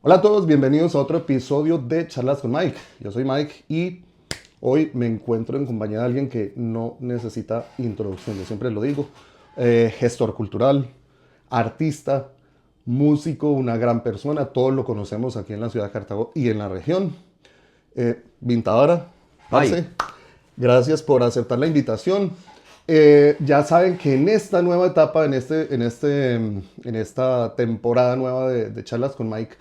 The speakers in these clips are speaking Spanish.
Hola a todos, bienvenidos a otro episodio de Charlas con Mike. Yo soy Mike y hoy me encuentro en compañía de alguien que no necesita introducción, yo siempre lo digo. Gestor cultural, artista, músico, una gran persona, todos lo conocemos aquí en la ciudad de Cartago y en la región. Vintadora, Mike, Parce, gracias por aceptar la invitación. Ya saben que en esta nueva etapa, en esta temporada nueva de Charlas con Mike,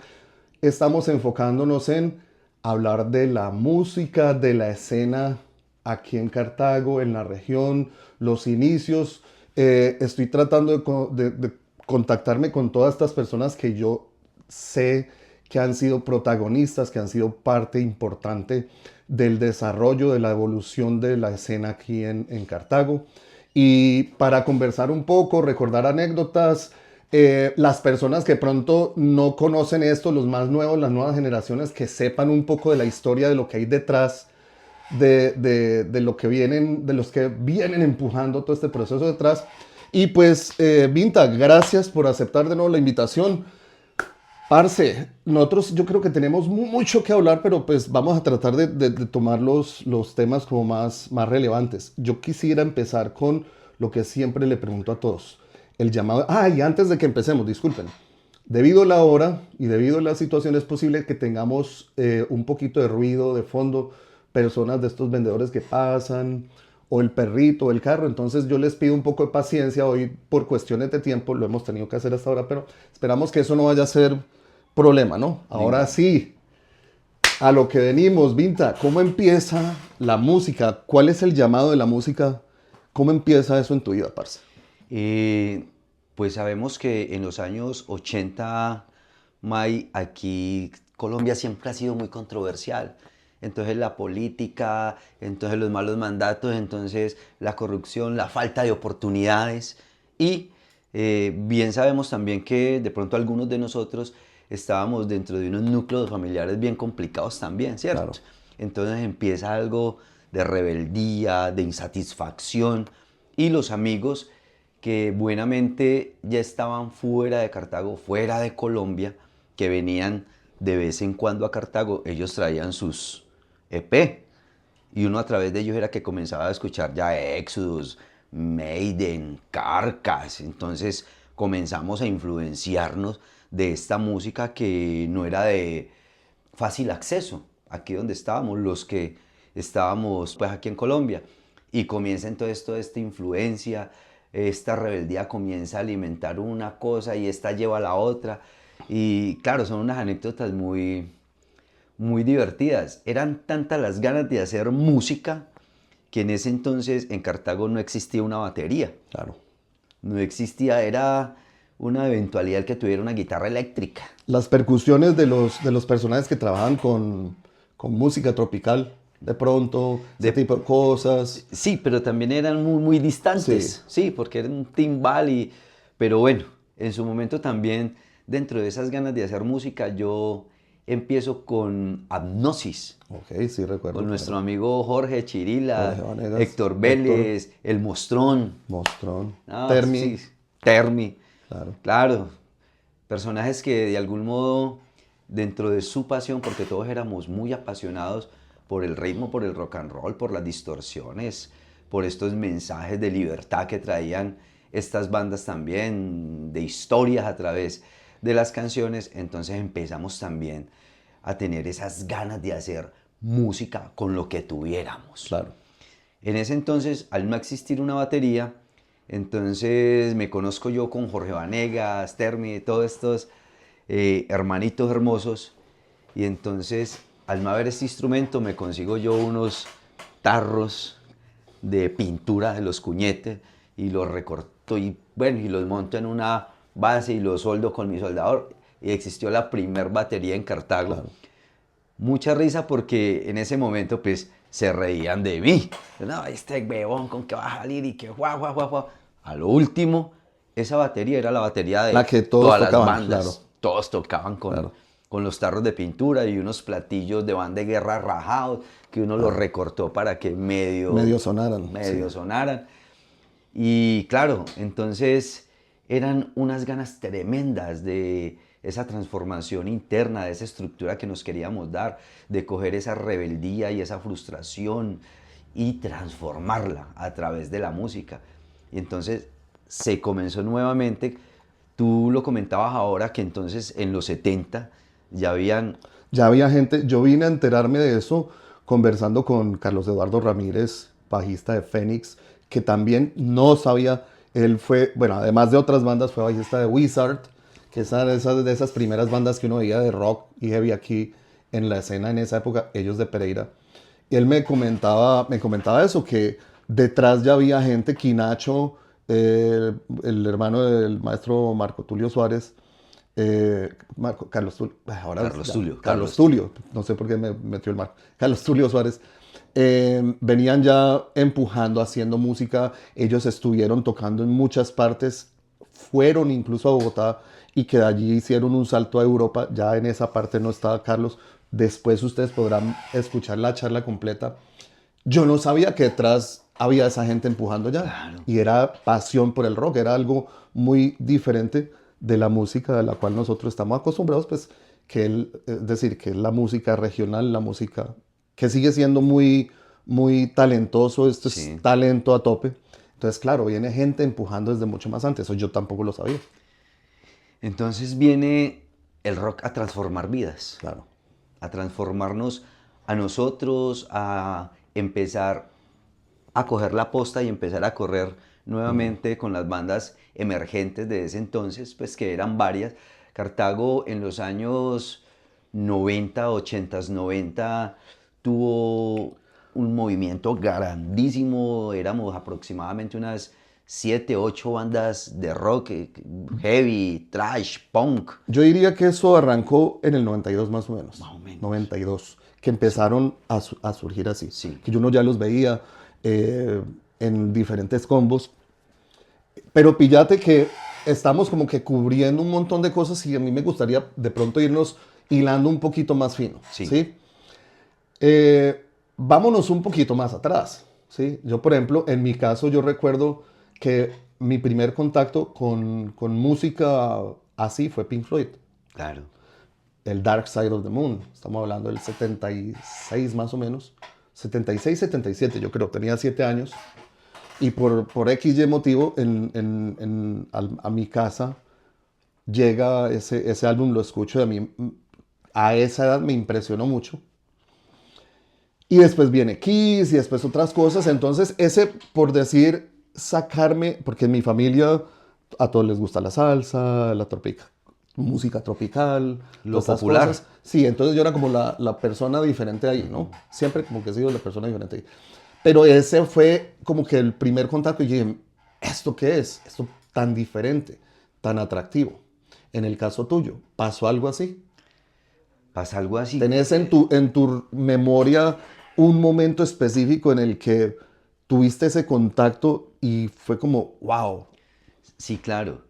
estamos enfocándonos en hablar de la música, de la escena aquí en Cartago, en la región, los inicios. Estoy tratando de contactarme con todas estas personas que yo sé que han sido protagonistas, que han sido parte importante del desarrollo, de la evolución de la escena aquí en Cartago. Y para conversar un poco, recordar anécdotas, las personas que pronto no conocen esto, los más nuevos, las nuevas generaciones, que sepan un poco de la historia, de lo que hay detrás, de lo que vienen, de los que vienen empujando todo este proceso detrás. Y pues, Vinta, gracias por aceptar de nuevo la invitación. Parce, nosotros yo creo que tenemos mucho que hablar, pero pues vamos a tratar de tomar los temas como más relevantes. Yo quisiera empezar con lo que siempre le pregunto a todos. El llamado... Ah, y antes de que empecemos, disculpen. Debido a la hora y debido a la situación es posible que tengamos un poquito de ruido de fondo, personas de estos vendedores que pasan, o el perrito, o el carro. Entonces yo les pido un poco de paciencia hoy por cuestiones de tiempo, lo hemos tenido que hacer hasta ahora, pero esperamos que eso no vaya a ser problema, ¿no? Ahora lindo. sí, a lo que venimos, Vinta, ¿cómo empieza la música? ¿Cuál es el llamado de la música? ¿Cómo empieza eso en tu vida, parce? Eh, pues sabemos que en los años 80, Mike, aquí Colombia siempre ha sido muy controversial. Entonces la política, entonces los malos mandatos, entonces la corrupción, la falta de oportunidades. Y bien sabemos también que de pronto algunos de nosotros estábamos dentro de unos núcleos familiares bien complicados también, ¿cierto? Claro, Entonces empieza algo de rebeldía, de insatisfacción y los amigos que buenamente ya estaban fuera de Cartago, fuera de Colombia, que venían de vez en cuando a Cartago, ellos traían sus EP y uno a través de ellos era que comenzaba a escuchar ya Exodus, Maiden, Carcass. Entonces comenzamos a influenciarnos de esta música que no era de fácil acceso, aquí donde estábamos, los que estábamos pues aquí en Colombia. Y comienza entonces toda esta influencia, esta rebeldía comienza a alimentar una cosa y esta lleva a la otra. Y claro, son unas anécdotas muy divertidas. Eran tantas las ganas de hacer música que en ese entonces en Cartago no existía una batería. claro. No existía, era una eventualidad que tuviera una guitarra eléctrica. Las percusiones de los personajes que trabajan con música tropical, de pronto, ese De, tipo de cosas. sí, pero también eran muy Sí, distantes, sí, porque era un timbal y... Pero bueno, en su momento también, dentro de esas ganas de hacer música, yo empiezo con Abnosis, ok, sí recuerdo, con nuestro claro. amigo Jorge Jorge Chirila, Vanegas, Héctor Héctor, Vélez, El Mostrón, Mostrón, ah, sí, Termi, Termi, claro. claro, personajes que de algún modo, dentro de su pasión, porque todos éramos muy apasionados por el ritmo, por el rock and roll, por las distorsiones, por estos mensajes de libertad que traían estas bandas también, de historias a través de las canciones, entonces empezamos también a tener esas ganas de hacer música con lo que tuviéramos. Claro. En ese entonces, al no existir una batería, entonces me conozco yo con Jorge Vanegas, Termi, todos estos hermanitos hermosos. Y entonces, al no haber este instrumento, me consigo yo unos tarros de pintura de los cuñetes y los recorto y bueno, y los monto en una base y los soldo con mi soldador. Y existió la primer batería en Cartago. Claro. Mucha risa porque en ese momento pues se reían de mí. No, este bebón con que va a salir y que guau, guau, guau, guau. A lo último, esa batería era la batería La de que todos todas las tocaban, claro, bandas. Todos tocaban claro. con los tarros de pintura y unos platillos de banda de guerra rajados que uno los recortó para que Medio sonaran, sí. medio sonaran. Y claro, entonces eran unas ganas tremendas de esa transformación interna, de esa estructura que nos queríamos dar, de coger esa rebeldía y esa frustración y transformarla a través de la música. Y entonces se comenzó nuevamente, tú lo comentabas ahora, que entonces en los 70 ya habían... Ya había gente, yo vine a enterarme de eso conversando con Carlos Eduardo Ramírez, bajista de Fénix, que también no sabía, él fue, bueno, además de otras bandas, fue bajista de Wizard, que es de esas primeras bandas que uno veía de rock y heavy aquí en la escena en esa época, ellos de Pereira. Y él me comentaba eso, que detrás ya había gente, Quinacho, el hermano del maestro Marco Tulio Suárez, Carlos Tulio, ahora Carlos ya, Tulio. Carlos Tulio, no sé por qué me metió el Marco, Carlos Tulio Suárez, venían ya empujando, haciendo música, ellos estuvieron tocando en muchas partes, fueron incluso a Bogotá y que de allí hicieron un salto a Europa, ya en esa parte no estaba Carlos, después ustedes podrán escuchar la charla completa. Yo no sabía que detrás había esa gente empujando ya. Claro. Y era pasión por el rock, era algo muy diferente de la música de la cual nosotros estamos acostumbrados, pues, es decir, que es la música regional, la música que sigue siendo muy, muy talentoso, esto es Sí. talento a tope. Entonces, claro, viene gente empujando desde mucho más antes, eso yo tampoco lo sabía. Entonces viene el rock a transformar vidas, Claro. a transformarnos a nosotros, a empezar a coger la posta y empezar a correr nuevamente con las bandas emergentes de ese entonces, pues que eran varias. Cartago en los años 90, 80, 90 tuvo un movimiento grandísimo, éramos aproximadamente unas 7, 8 bandas de rock, heavy, thrash, punk. Yo diría que eso arrancó en el 92 más o menos. Más o menos. 92, que empezaron a surgir así. Sí. Que uno ya los veía en diferentes combos. Pero píllate que estamos como que cubriendo un montón de cosas y a mí me gustaría de pronto irnos hilando un poquito más fino. Sí. ¿Sí? Vámonos un poquito más atrás. ¿Sí? Yo, por ejemplo, en mi caso, yo recuerdo que mi primer contacto con música así fue Pink Floyd. Claro. El Dark Side of the Moon. Estamos hablando del 76 más o menos. 76, 77, yo creo. Tenía 7 años. Y por X y motivo, a mi casa llega ese álbum, lo escucho. Y a mí, a esa edad me impresionó mucho. Y después viene Kiss y después otras cosas. Entonces, ese, por decir, sacarme, porque en mi familia a todos les gusta la salsa, la música tropical, Lo todas estas popular. cosas. Sí, entonces yo era como la persona diferente ahí, ¿no? Siempre como que he sido la persona diferente ahí. Pero ese fue como que el primer contacto y dije, ¿esto qué es? Esto tan diferente, tan atractivo. En el caso tuyo, ¿pasó algo así? Pasa algo así. ¿Tenés en tu memoria un momento específico en el que tuviste ese contacto y fue como, wow? Sí, claro.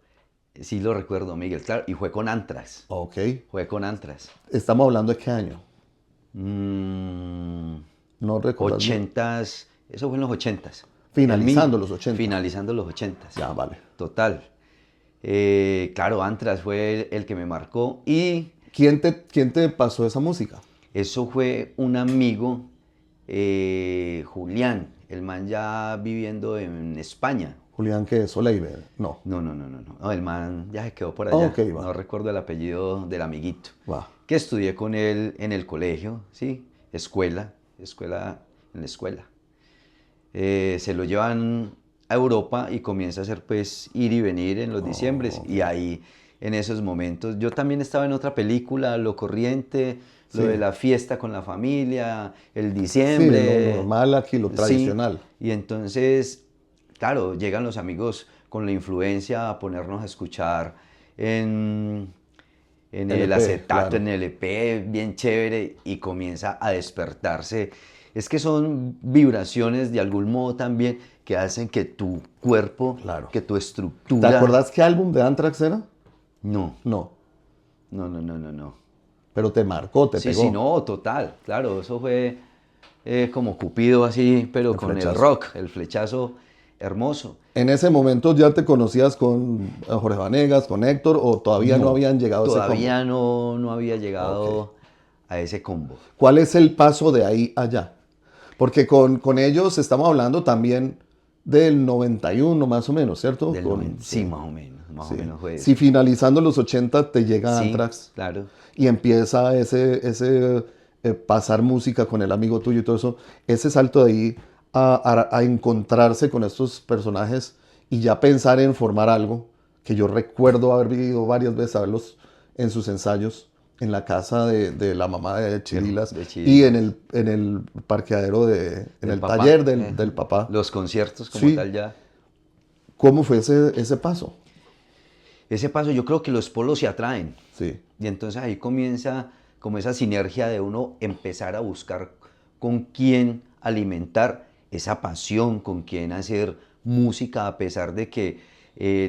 Sí lo recuerdo, Miguel. Claro. Y fue con Anthrax. Ok. Fue con Anthrax. ¿Estamos hablando de qué año? Mm, No recuerdo. 80s. Eso fue en los 80s. Finalizando los 80. Finalizando los 80s. Ya, vale. Total. Claro, Anthrax fue el que me marcó. Y ¿Quién te pasó esa música? eso fue un amigo, Julián. El man ya viviendo en España. Julián, ¿qué es? Oleiber. No. No, el man ya se quedó por allá. Ok, va. No recuerdo el apellido del amiguito. Va. Que estudié con él en el colegio, ¿sí? En la escuela. Se lo llevan a Europa y comienza a hacer pues ir y venir en los diciembres. Y ahí, en esos momentos, yo también estaba en otra película, Lo Corriente, lo Sí. de la fiesta con la familia, el Sí, diciembre. lo normal aquí, lo Sí, tradicional. y entonces, claro, llegan los amigos con la influencia a ponernos a escuchar en el LP, acetato, claro. en el EP, bien chévere, y comienza a despertarse. Es que son vibraciones de algún modo también que hacen que tu cuerpo, Claro. que tu ¿Te estructura... acordás qué álbum de Anthrax era? No, No. no. Pero te marcó, te Sí, pegó. sí, no, total, claro, eso fue como Cupido así, pero El con el flechazo. rock, el flechazo hermoso. ¿En ese momento ya te conocías con Jorge Vanegas, con Héctor, o todavía no habían llegado a ese combo? Todavía no había Ok. llegado a ese combo. ¿Cuál es el paso de ahí allá? Porque con ellos estamos hablando también del 91 más o menos, ¿cierto? Del 90, sí, Sí, más o sí. menos fue Si eso. finalizando los 80 te llega Sí, Anthrax claro. y empieza ese pasar música con el amigo tuyo y todo eso, ese salto de ahí a encontrarse con estos personajes y ya pensar en formar algo, que yo recuerdo haber vivido varias veces, a verlos en sus ensayos, en la casa de la mamá de Chirilas De y en Chirilas. el parqueadero, en Del el papá. taller del papá. Los conciertos como Sí, tal ya. ¿cómo fue ese paso? Ese paso yo creo que los polos se atraen. Sí, Y entonces ahí comienza como esa sinergia de uno empezar a buscar con quién alimentar esa pasión, con quién hacer música, a pesar de que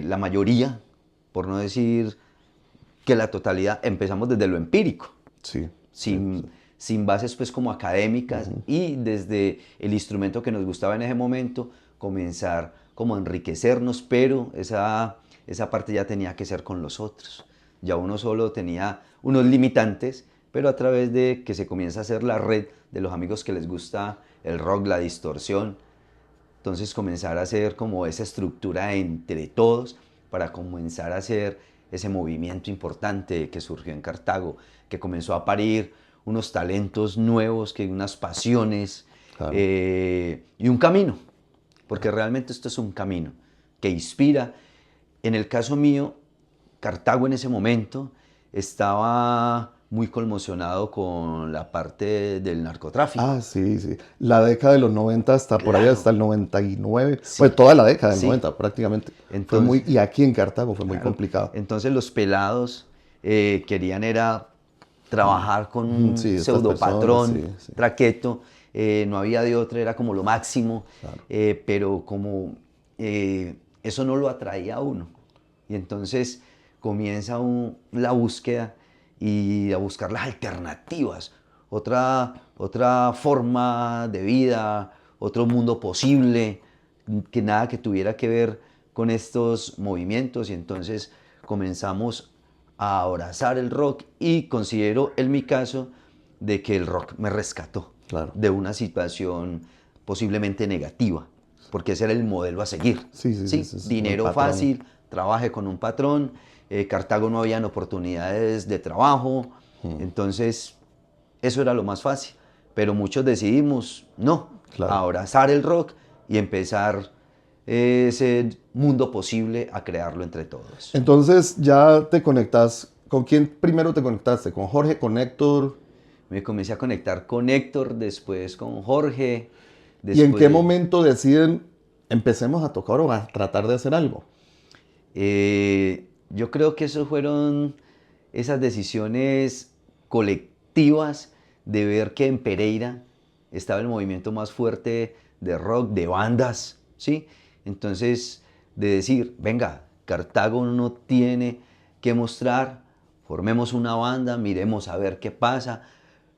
la mayoría, por no decir que la totalidad, empezamos desde lo empírico, sí, sí, sí. sin bases pues como académicas y desde el instrumento que nos gustaba en ese momento, comenzar como a enriquecernos, pero esa parte ya tenía que ser con los otros. Ya uno solo tenía unos limitantes, pero a través de que se comienza a hacer la red de los amigos que les gusta el rock, la distorsión, entonces comenzar a hacer como esa estructura entre todos para comenzar a hacer ese movimiento importante que surgió en Cartago, que comenzó a parir unos talentos nuevos, que unas pasiones Claro. Y un camino, porque realmente esto es un camino que inspira. En el caso mío, Cartago en ese momento estaba muy conmocionado con la parte del narcotráfico. Ah, sí, sí. La década de los 90 hasta por ahí, hasta Claro, el 99. Pues sí, toda la década del sí. 90 prácticamente. Fue muy, Entonces, y aquí en Cartago fue muy claro, complicado. entonces los pelados querían era trabajar con un Sí, estas personas, sí, pseudopatrón, sí, traqueto, no había de otra, era como lo máximo, claro. pero como eso no lo atraía a uno. Y entonces comienza la búsqueda y a buscar las alternativas, otra forma de vida, otro mundo posible, que nada que tuviera que ver con estos movimientos y entonces comenzamos a abrazar el rock y considero en mi caso de que el rock me rescató Claro. de una situación posiblemente negativa, porque ese era el modelo a seguir. Sí, sí, sí, ¿Sí? sí, es como el Dinero patrón. fácil, trabaje con un patrón, Cartago no habían oportunidades de trabajo, entonces eso era lo más fácil, pero muchos decidimos no, Claro. abrazar el rock y empezar ese mundo posible a crearlo entre todos. Entonces ya te conectas. ¿Con quién primero te conectaste? ¿Con Jorge, con Héctor? Me comencé a conectar con Héctor, después con Jorge, ¿Y en qué después momento deciden empecemos a tocar o a tratar de hacer algo? yo creo que eso fueron esas decisiones colectivas de ver que en Pereira estaba el movimiento más fuerte de rock, de bandas, ¿sí? Entonces, de decir, venga, Cartago no tiene que mostrar, formemos una banda, miremos a ver qué pasa,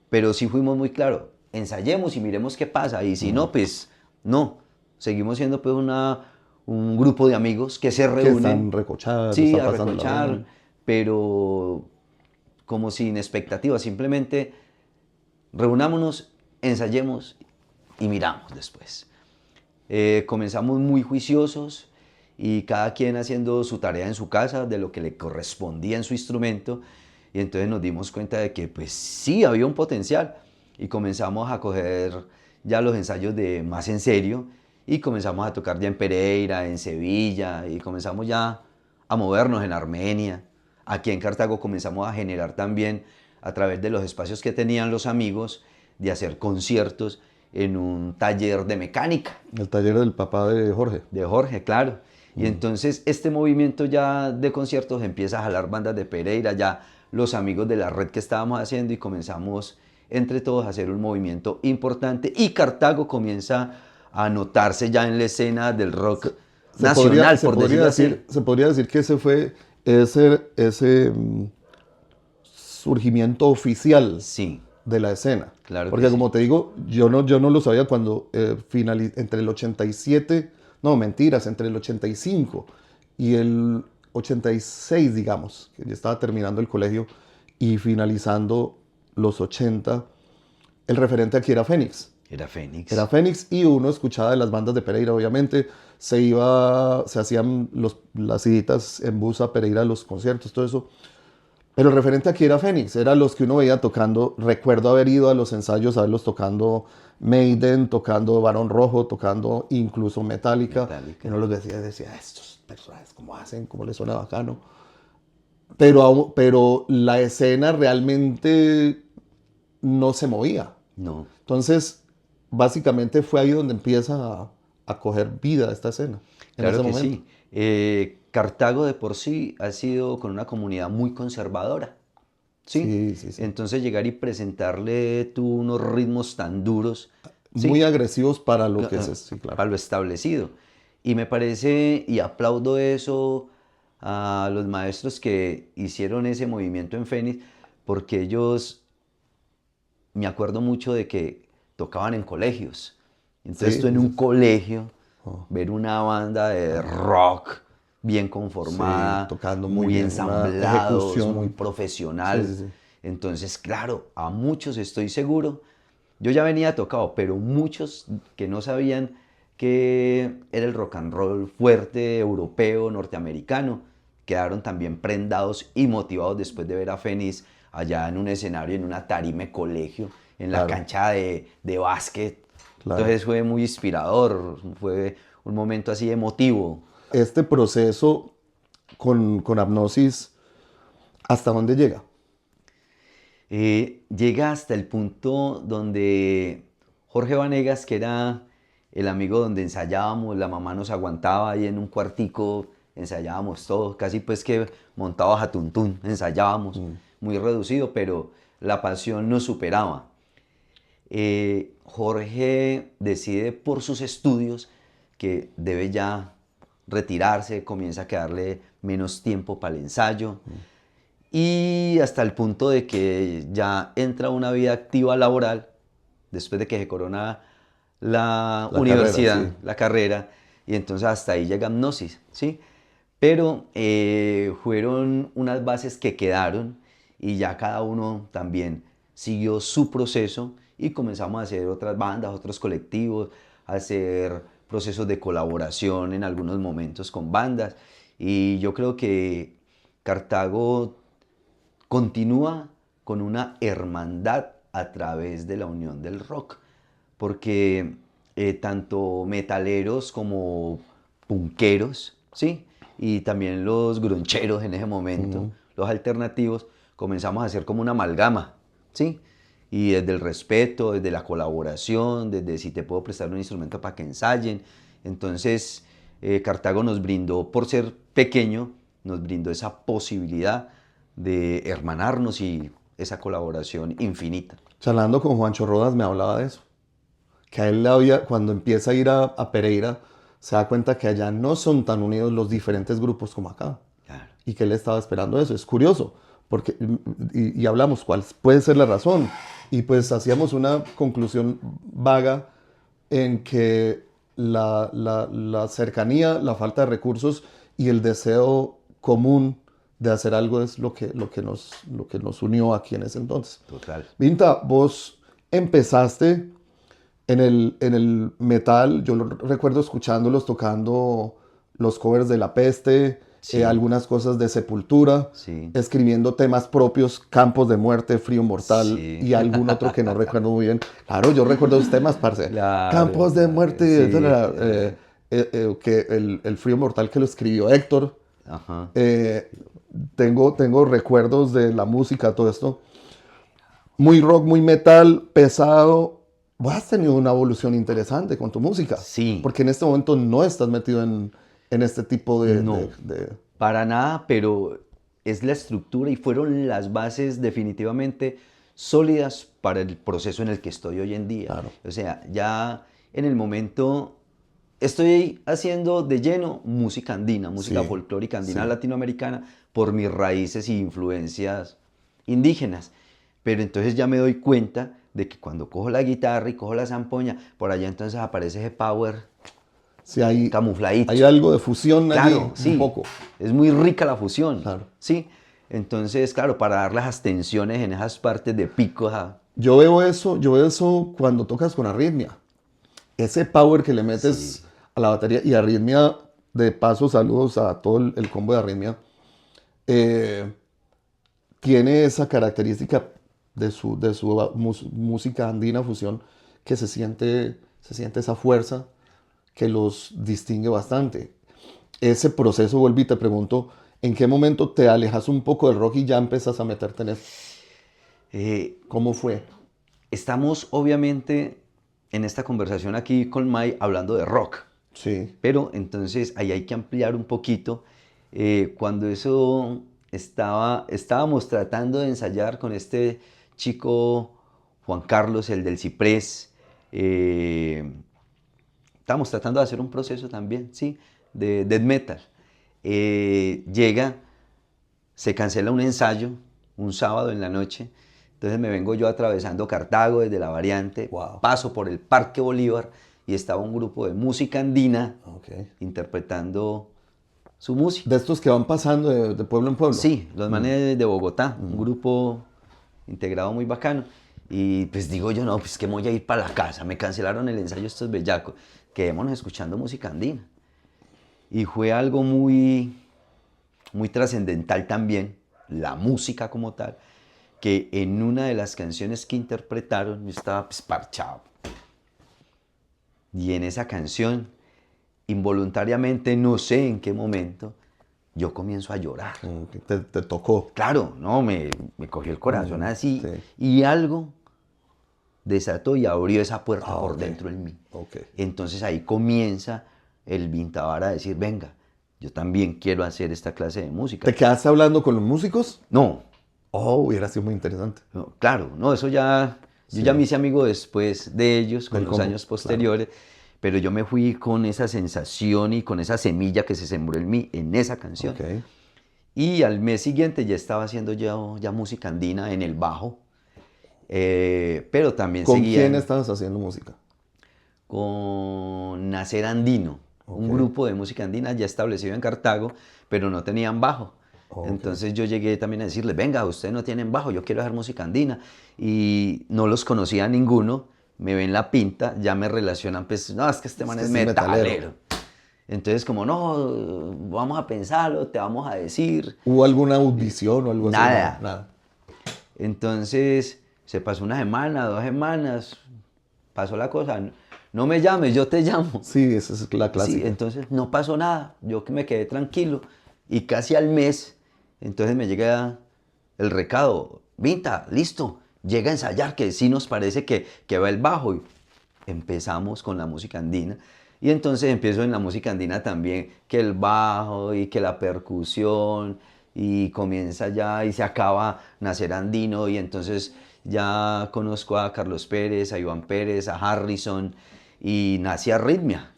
pero sí fuimos muy claros, ensayemos y miremos qué pasa, y si no, pues no, seguimos siendo pues un grupo de amigos que se Que reúnen, están recochados, sí, están a pasándola recochar, bien. pero como sin expectativas, simplemente reunámonos, ensayemos y miramos después. Comenzamos muy juiciosos y cada quien haciendo su tarea en su casa de lo que le correspondía en su instrumento y entonces nos dimos cuenta de que pues sí había un potencial y comenzamos a coger ya los ensayos de más en serio y comenzamos a tocar ya en Pereira, en Sevilla y comenzamos ya a movernos en Armenia. Aquí en Cartago comenzamos a generar también a través de los espacios que tenían los amigos de hacer conciertos en un taller de mecánica El taller del papá de Jorge. de Jorge, claro. Y entonces este movimiento ya de conciertos empieza a jalar bandas de Pereira, ya los amigos de la red que estábamos haciendo y comenzamos entre todos a hacer un movimiento importante y Cartago comienza a notarse ya en la escena del rock nacional, por decirlo así. Se podría decir que ese fue ese surgimiento oficial Sí, de la escena. claro que Porque sí. como te digo, yo no lo sabía cuando entre el 87 no, mentiras, entre el 85 y el 86, digamos, que yo estaba terminando el colegio y finalizando los 80, el referente aquí era Fénix. Era Fénix. Era Fénix y uno escuchaba de las bandas de Pereira, obviamente. Se hacían las iditas en bus a Pereira, los conciertos, todo eso. Pero el referente aquí era Fénix, era los que uno veía tocando. Recuerdo haber ido a los ensayos a verlos tocando Maiden, tocando Barón Rojo, tocando incluso Metallica. Metallica. Y uno los decía, estos personajes, ¿cómo hacen? ¿Cómo les suena bacano? Pero la escena realmente no se movía. No. Entonces, básicamente fue ahí donde empieza a coger vida esta escena. En Claro ese que momento. sí. Cartago de por sí ha sido con una comunidad muy conservadora. ¿Sí? Sí, sí, sí. Entonces llegar y presentarle tú unos ritmos tan duros, Muy ¿sí? agresivos para lo que es, sí, claro. Para lo establecido. Y me parece, y aplaudo eso a los maestros que hicieron ese movimiento en Fénix, porque ellos, me acuerdo mucho de que tocaban en colegios. Entonces Sí, tú en sí, un sí. colegio, Oh, ver una banda de rock bien sí, conformada, tocando muy muy bien, una ensamblados, muy ejecución. Sí, profesional. sí, sí. Entonces, claro, a muchos estoy seguro, yo ya venía tocado, pero muchos que no sabían que era el rock and roll fuerte, europeo, norteamericano, quedaron también prendados y motivados después de ver a Fénix allá en un escenario, en una tarima colegio, en la Claro, cancha de básquet. claro. Entonces fue muy inspirador, fue un momento así emotivo. Este proceso con Apnosis, ¿hasta dónde llega? Llega hasta el punto donde Jorge Vanegas, que era el amigo donde ensayábamos, la mamá nos aguantaba ahí en un cuartico, ensayábamos todos, casi pues que montados a tuntún, ensayábamos, muy reducido, pero la pasión nos superaba. Jorge decide por sus estudios que debe ya retirarse, comienza a quedarle menos tiempo para el ensayo y hasta el punto de que ya entra una vida activa laboral después de que se corona la La carrera, sí. universidad, la carrera, y entonces hasta ahí llega Gnosis, ¿sí? Pero fueron unas bases que quedaron y ya cada uno también siguió su proceso y comenzamos a hacer otras bandas, otros colectivos, a hacer procesos de colaboración en algunos momentos con bandas y yo creo que Cartago continúa con una hermandad a través de la unión del rock, porque tanto metaleros como punqueros, ¿sí? Y también los gruncheros en ese momento, los alternativos, comenzamos a hacer como una amalgama, ¿sí? Y desde el respeto, desde la colaboración, desde si te puedo prestar un instrumento para que ensayen. Entonces, Cartago nos brindó, por ser pequeño, nos brindó esa posibilidad de hermanarnos y esa colaboración infinita. Charlando con Juancho Rodas me hablaba de eso. Que a él cuando empieza a ir a Pereira, se da cuenta que allá no son tan unidos los diferentes grupos como acá. Claro. Y que él estaba esperando eso. Es curioso, porque, y hablamos cuál puede ser la razón. Y pues hacíamos una conclusión vaga en que la cercanía, la falta de recursos y el deseo común de hacer algo es lo que nos unió aquí en ese entonces. Total. Vinta, vos empezaste en el metal, yo recuerdo escuchándolos tocando los covers de La Peste, Sí. algunas cosas de Sepultura, Sí. escribiendo temas propios, Campos de Muerte, Frío Mortal Sí. y algún otro que no recuerdo muy bien. Claro, yo recuerdo esos temas, parce. Claro, Campos de Muerte, sí, que el Frío Mortal que lo escribió Héctor. ajá. Tengo recuerdos de la música, todo esto. Muy rock, muy metal, pesado. Vos has tenido una evolución interesante con tu música. Sí. Porque en este momento no estás metido en este tipo No, para nada, pero es la estructura y fueron las bases definitivamente sólidas para el proceso en el que estoy hoy en día. Claro. O sea, ya en el momento estoy haciendo de lleno música andina, música Sí, folclórica andina sí. latinoamericana por mis raíces e influencias indígenas. Pero entonces ya me doy cuenta de que cuando cojo la guitarra y cojo la zampoña, por allá entonces aparece ese power Sí, hay camufladitos. algo de fusión allí, Claro, sí. un poco. Es muy rica la fusión. Claro. Sí. Entonces, claro, para dar las tensiones en esas partes de pico. Yo veo eso cuando tocas con Arritmia. Ese power que le metes Sí. a la batería y Arritmia, de paso, saludos a todo el combo de Arritmia. Tiene esa característica de su música andina fusión que se siente esa fuerza que los distingue bastante. Ese proceso, vuelvo y te pregunto, ¿en qué momento te alejas un poco del rock y ya empezás a meterte en eso? ¿Cómo fue? Estamos obviamente en esta conversación aquí con Mai hablando de rock, Sí, pero entonces ahí hay que ampliar un poquito. Cuando eso estábamos tratando de ensayar con este chico Juan Carlos, el del Ciprés, estábamos tratando de hacer un proceso también, ¿sí? De death metal. Llega, se cancela un ensayo, un sábado en la noche, entonces me vengo yo atravesando Cartago desde la variante, Wow. paso por el Parque Bolívar y estaba un grupo de música andina ok. interpretando su música. De estos que van pasando de pueblo en pueblo. Sí, los manes de Bogotá, un grupo integrado muy bacano. Y pues digo yo, no, pues que me voy a ir para la casa. Me cancelaron el ensayo estos bellacos. Quedémonos escuchando música andina. Y fue algo muy, muy trascendental también, la música como tal, que en una de las canciones que interpretaron yo estaba pues, parchado. Y en esa canción, involuntariamente, no sé en qué momento, yo comienzo a llorar. Que te tocó. Claro, no, me cogió el corazón así sí. y algo desató y abrió esa puerta por Ok. dentro en mí. Ok. Entonces ahí comienza el Vintabar a decir, venga, yo también quiero hacer esta clase de música. ¿Te quedaste hablando con los músicos? No, Oh, hubiera sido muy interesante. no, claro, no, eso ya, yo Sí. ya me hice amigo después de ellos, con Del los combo, años posteriores, pero yo me fui con esa sensación y con esa semilla que se sembró en mí en esa canción. Ok. Y al mes siguiente ya estaba haciendo ya música andina en el bajo, pero también ¿Con seguía quién estabas haciendo música? con Nacer Andino, un Ok. grupo de música andina ya establecido en Cartago, pero no tenían bajo. Ok. Entonces yo llegué también a decirles, venga, ustedes no tienen bajo, yo quiero hacer música andina. Y no los conocía a ninguno, me ven la pinta, ya me relacionan, pues, no, es que este man que es sí es metalero. metalero. Entonces como, no, vamos a pensarlo, te vamos a decir. ¿Hubo alguna audición o algo así? Nada. No, nada. Entonces se pasó una semana, 2 semanas, pasó la cosa, no me llames, yo te llamo. Sí, esa es la Sí, clásica. entonces no pasó nada, yo que me quedé tranquilo y casi al mes, entonces me llega el recado, Vinta, listo, llega a ensayar que sí nos parece que va el bajo y empezamos con la música andina y entonces empiezo en la música andina también que el bajo y que la percusión y comienza ya y se acaba Nacer Andino y entonces ya conozco a Carlos Pérez, a Iván Pérez, a Harrison y nací Arritmia.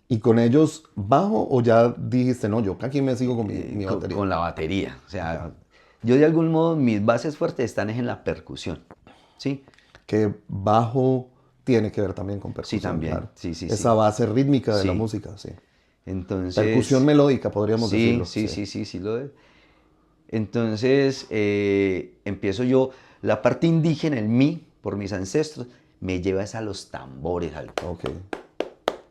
¿Y con ellos bajo o ya dijiste, no, yo aquí me sigo con mi batería? Con la batería. O sea, yo de algún modo mis bases fuertes están en la percusión. ¿Sí? Que bajo tiene que ver también con percusión, Sí, también. claro. Sí, sí, Esa sí. base rítmica de la Sí. música, sí. Entonces. Percusión melódica, podríamos sí, decirlo. sí lo es. Entonces empiezo yo, la parte indígena en mí, por mis ancestros, me lleva a los tambores, Ok.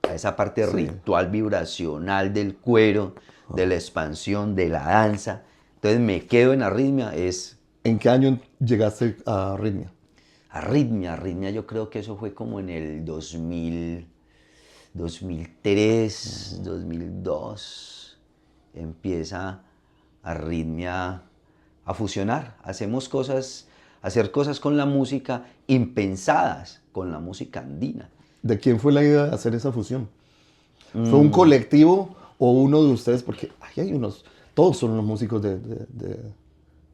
a esa parte Sí. ritual, vibracional del cuero, de la expansión, de la danza. Entonces me quedo en arritmia, es ¿En qué año llegaste a Ritmia? arritmia, yo creo que eso fue como en el 2000, 2003, 2002, empieza arritmia a fusionar, hacer cosas con la música impensadas, con la música andina. ¿De quién fue la idea de hacer esa fusión? ¿Fue un colectivo o uno de ustedes? Porque ahí hay unos, todos son unos músicos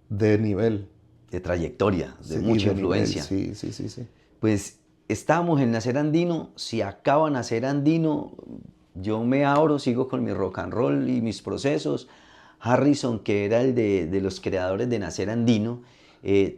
de nivel. De trayectoria, de Sí, mucha de nivel, influencia. sí, sí, sí, sí. Pues estábamos en Nacer Andino, si acaba Nacer Andino, yo me abro, sigo con mi rock and roll y mis procesos. Harrison, que era el de los creadores de Nacer Andino,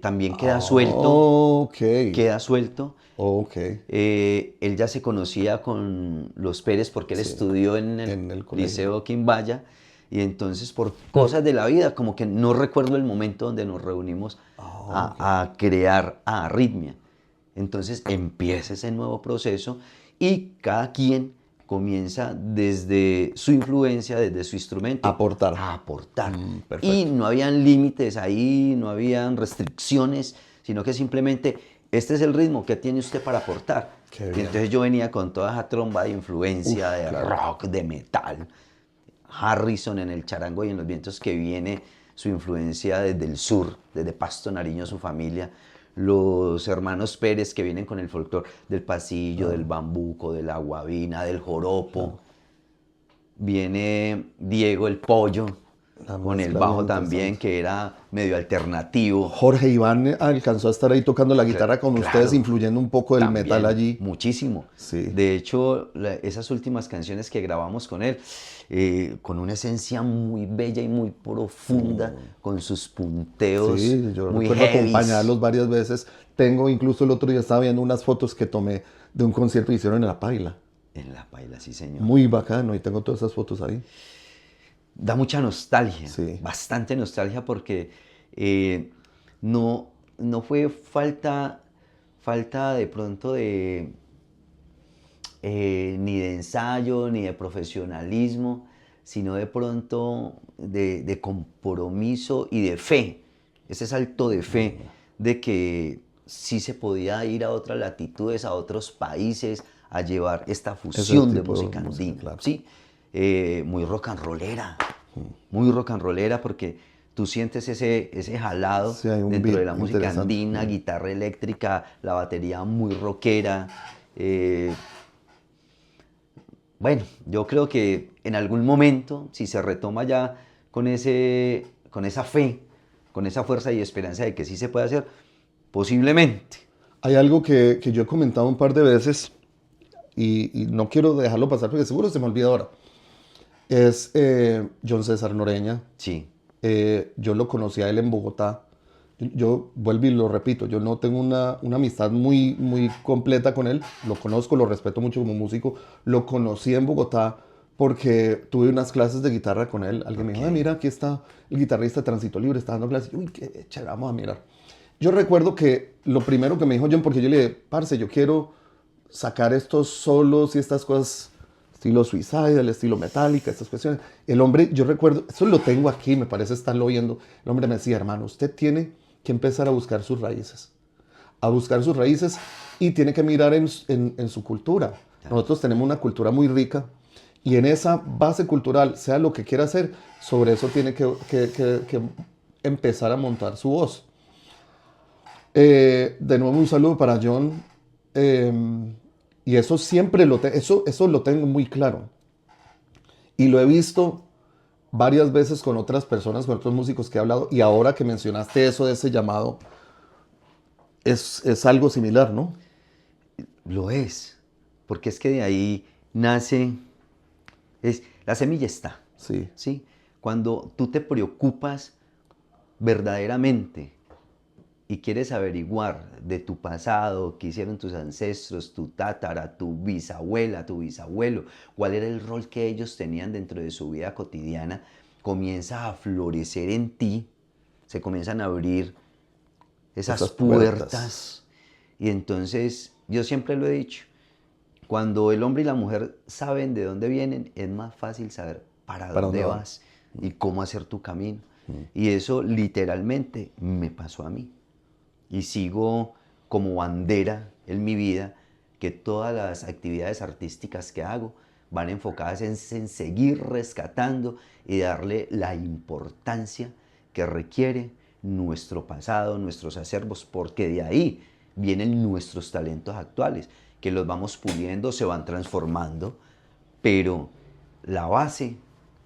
también queda suelto, Ok, queda suelto. ok, Él ya se conocía con los Pérez porque él sí, estudió en el en el colegio. Liceo Quimbaya y entonces por cosas de la vida, como que no recuerdo el momento donde nos reunimos Ok. a crear a Arritmia. Entonces empieza ese nuevo proceso y cada quien comienza desde su influencia, desde su instrumento, Aportar. a aportar. Y Perfecto. no habían límites ahí, no habían restricciones, sino que simplemente este es el ritmo que tiene usted para aportar. Qué Y bien. entonces yo venía con toda esa tromba de influencia, Uf, de claro. rock, de metal. Harrison en el charango y en los vientos que viene su influencia desde el sur, desde Pasto, Nariño, su familia. Los hermanos Pérez que vienen con el folclore del pasillo, del Claro, bambuco, de la guabina, del joropo. claro. Viene Diego el Pollo La con el mezcla bien bajo también, interesante. que era medio alternativo. Jorge Iván alcanzó a estar ahí tocando la guitarra con ustedes, Claro, influyendo un poco del metal también, allí. muchísimo. Sí, De hecho, esas últimas canciones que grabamos con él, con una esencia muy bella y muy profunda, con sus punteos sí, yo muy recuerdo heavies. acompañarlos varias veces. Tengo incluso el otro día estaba viendo unas fotos que tomé de un concierto que hicieron en La Paila. En la paila, sí, señor. Muy bacano y tengo todas esas fotos ahí. Da mucha nostalgia, Sí, bastante nostalgia porque eh, no, no fue falta de pronto de ni de ensayo, ni de profesionalismo, sino de pronto de compromiso y de fe, ese salto de fe de que sí se podía ir a otras latitudes, a otros países, a llevar esta ese fusión de tipo de música música, andina, claro. ¿sí? Muy rock and rollera porque tú sientes ese jalado Sí, hay un dentro beat de la música interesante. andina, guitarra eléctrica, la batería muy rockera. eh, bueno, yo creo que en algún momento, si se retoma ya con esa fe, con esa fuerza y esperanza de que sí se puede hacer, posiblemente. Hay algo que yo he comentado un par de veces y no quiero dejarlo pasar porque seguro se me olvida ahora. Es John César Noreña. Sí, Yo lo conocí a él en Bogotá. Yo vuelvo y lo repito, yo no tengo una amistad muy, muy completa con él. Lo conozco, lo respeto mucho como músico. Lo conocí en Bogotá porque tuve unas clases de guitarra con él. Alguien me ok, dijo, mira, aquí está el guitarrista de Tránsito Libre, está dando clases. Uy, qué chévere, vamos a mirar. Yo recuerdo que lo primero que me dijo John, porque yo le dije, parce, yo quiero sacar estos solos y estas cosas, estilo Suicide, el estilo Metallica, estas cuestiones. El hombre, yo recuerdo, eso lo tengo aquí, me parece estarlo oyendo. El hombre me decía, hermano, usted tiene que empezar a buscar sus raíces, a buscar sus raíces y tiene que mirar en su cultura. claro. Nosotros tenemos una cultura muy rica y en esa base cultural, sea lo que quiera hacer, sobre eso tiene que empezar a montar su voz. De nuevo un saludo para John. eh, y eso siempre eso lo tengo muy claro. Y lo he visto varias veces con otras personas, con otros músicos que he hablado. Y ahora que mencionaste eso de ese llamado, es algo similar, ¿no? Lo es, porque es que de ahí nace, la semilla está, Sí, ¿sí? Cuando tú te preocupas verdaderamente y quieres averiguar de tu pasado, qué hicieron tus ancestros, tu tátara, tu bisabuela, tu bisabuelo, cuál era el rol que ellos tenían dentro de su vida cotidiana, comienza a florecer en ti, se comienzan a abrir esas esas puertas. puertas y entonces yo siempre lo he dicho, cuando el hombre y la mujer saben de dónde vienen, es más fácil saber para ¿Para dónde dónde van? vas y cómo hacer tu camino. Y eso literalmente me pasó a mí y sigo como bandera en mi vida que todas las actividades artísticas que hago van enfocadas en seguir rescatando y darle la importancia que requiere nuestro pasado, nuestros acervos, porque de ahí vienen nuestros talentos actuales, que los vamos puliendo, se van transformando, pero la base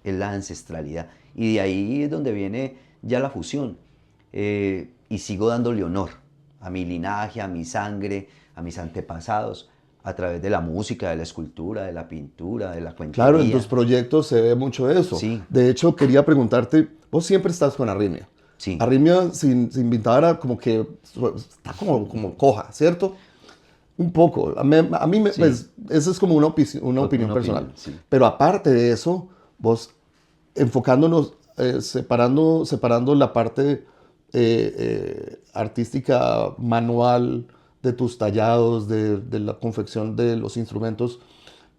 es la ancestralidad. Y de ahí es donde viene ya la fusión. Y sigo dándole honor a mi linaje, a mi sangre, a mis antepasados, a través de la música, de la escultura, de la pintura, de la Claro, en tus cuentería. proyectos se ve mucho eso. Sí, De hecho, quería preguntarte, vos siempre estás con arritmia. Sí, Arritmia sin Vara como que está como coja, ¿cierto? Un poco. sí, Pues, esa es como una opinión una personal. opinión, sí. Pero aparte de eso, vos enfocándonos, separando la parte artística manual de tus tallados, de la confección de los instrumentos,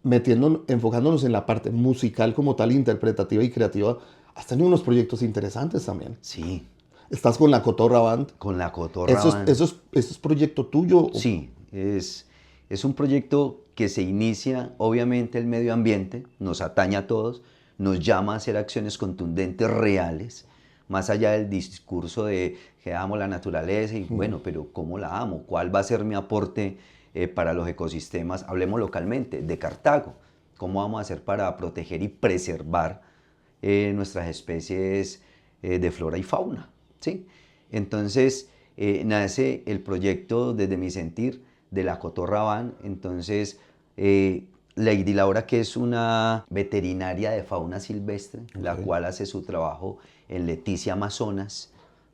enfocándonos en la parte musical como tal, interpretativa y creativa, has tenido unos proyectos interesantes también. Sí, Estás con la Cotorra Band. con la Cotorra ¿Eso es, Band. eso es, eso es proyecto tuyo? Sí, es un proyecto que se inicia, obviamente el medio ambiente nos atañe a todos, nos llama a hacer acciones contundentes, reales, más allá del discurso de que amo la naturaleza y bueno, pero ¿cómo la amo? ¿Cuál va a ser mi aporte para los ecosistemas? Hablemos localmente, de Cartago. ¿Cómo vamos a hacer para proteger y preservar nuestras especies de flora y fauna? ¿Sí? Entonces nace el proyecto desde mi sentir de la Cotorra Band. Entonces Lady Laura, que es una veterinaria de fauna silvestre, la Ok. cual hace su trabajo en Leticia, Amazonas,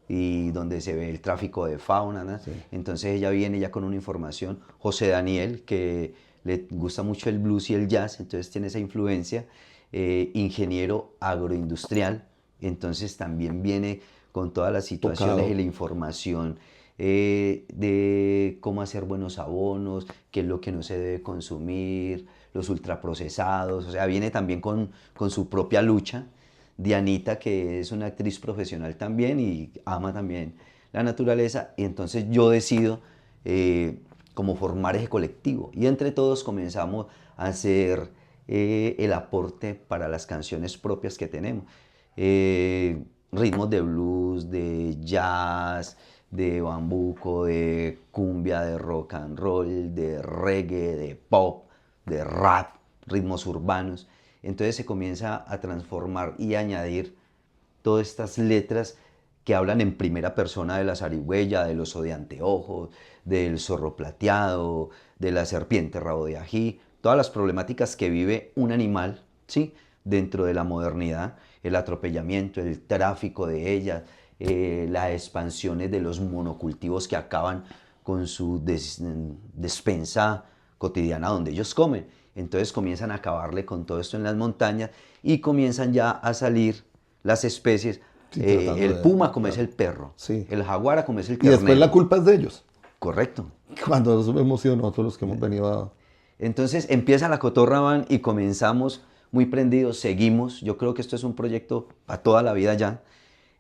y donde se ve el tráfico de fauna, ¿no? Sí. Entonces ella viene ya con una información. José Daniel, que le gusta mucho el blues y el jazz, entonces tiene esa influencia. Ingeniero agroindustrial, entonces también viene con todas las situaciones y Tocado. la información de cómo hacer buenos abonos, qué es lo que no se debe consumir, los ultraprocesados, o sea, viene también con su propia lucha. Dianita, que es una actriz profesional también y ama también la naturaleza, y entonces yo decido como formar ese colectivo y entre todos comenzamos a hacer el aporte para las canciones propias que tenemos. Ritmos de blues, de jazz, de bambuco, de cumbia, de rock and roll, de reggae, de pop, de rap, ritmos urbanos. Entonces se comienza a transformar y añadir todas estas letras que hablan en primera persona de la zarigüeya, del oso de anteojos, del zorro plateado, de la serpiente rabo de ají, todas las problemáticas que vive un animal, ¿sí? Dentro de la modernidad, el atropellamiento, el tráfico de ellas, las expansiones de los monocultivos que acaban con su despensa cotidiana donde ellos comen. Entonces comienzan a acabarle con todo esto en las montañas y comienzan ya a salir las especies. Sí, tratando El puma come es claro. el perro, Sí. el jaguar come es el Y después la ternero. culpa es de ellos. Correcto. Cuando hemos sido nosotros los que hemos venido a... Entonces empieza la Cotorra Band y comenzamos muy prendidos, seguimos. Yo creo que esto es un proyecto para toda la vida ya.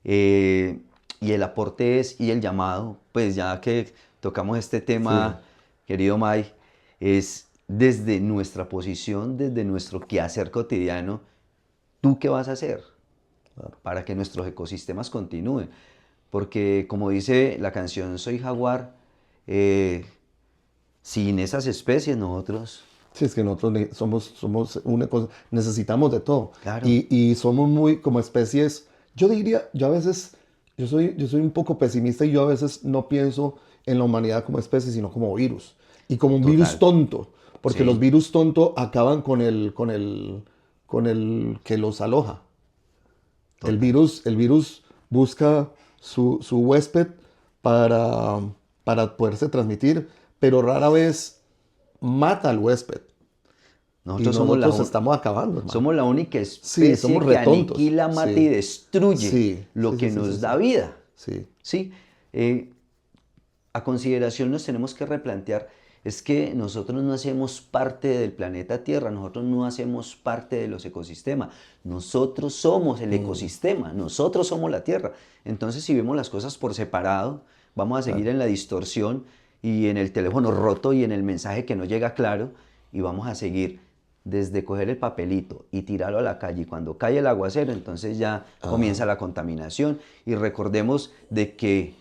Eh, y el aporte es, y el llamado, pues ya que tocamos este Sí, tema, querido Mike, es desde nuestra posición, desde nuestro quehacer cotidiano, ¿tú qué vas a hacer claro. para que nuestros ecosistemas continúen? Porque como dice la canción Soy Jaguar, eh, sin esas especies nosotros, Sí, es que nosotros somos una cosa, necesitamos de todo. claro, Y somos muy como especies, yo diría, yo a veces, yo soy un poco pesimista y yo a veces no pienso en la humanidad como especie, sino como virus. Y como un virus total, tonto, porque los sí, virus tontos acaban con el que los aloja. El total. virus, el virus busca su huésped para, para poderse transmitir, pero rara vez mata al huésped. Y Nosotros nosotros estamos acabando, hermano. somos la única Sí, somos especie que retontos. aniquila, mata y Sí, destruye sí, lo sí, sí, que sí, sí, nos sí. da vida. Sí, ¿Sí? Eh, a consideración nos tenemos que replantear es que nosotros no hacemos parte del planeta Tierra, nosotros no hacemos parte de los ecosistemas, nosotros somos el ecosistema, nosotros somos la Tierra. Entonces si vemos las cosas por separado, vamos a seguir claro. en la distorsión y en el teléfono roto y en el mensaje que no llega claro y vamos a seguir desde coger el papelito y tirarlo a la calle y cuando cae el aguacero entonces ya comienza Ajá, la contaminación y recordemos de que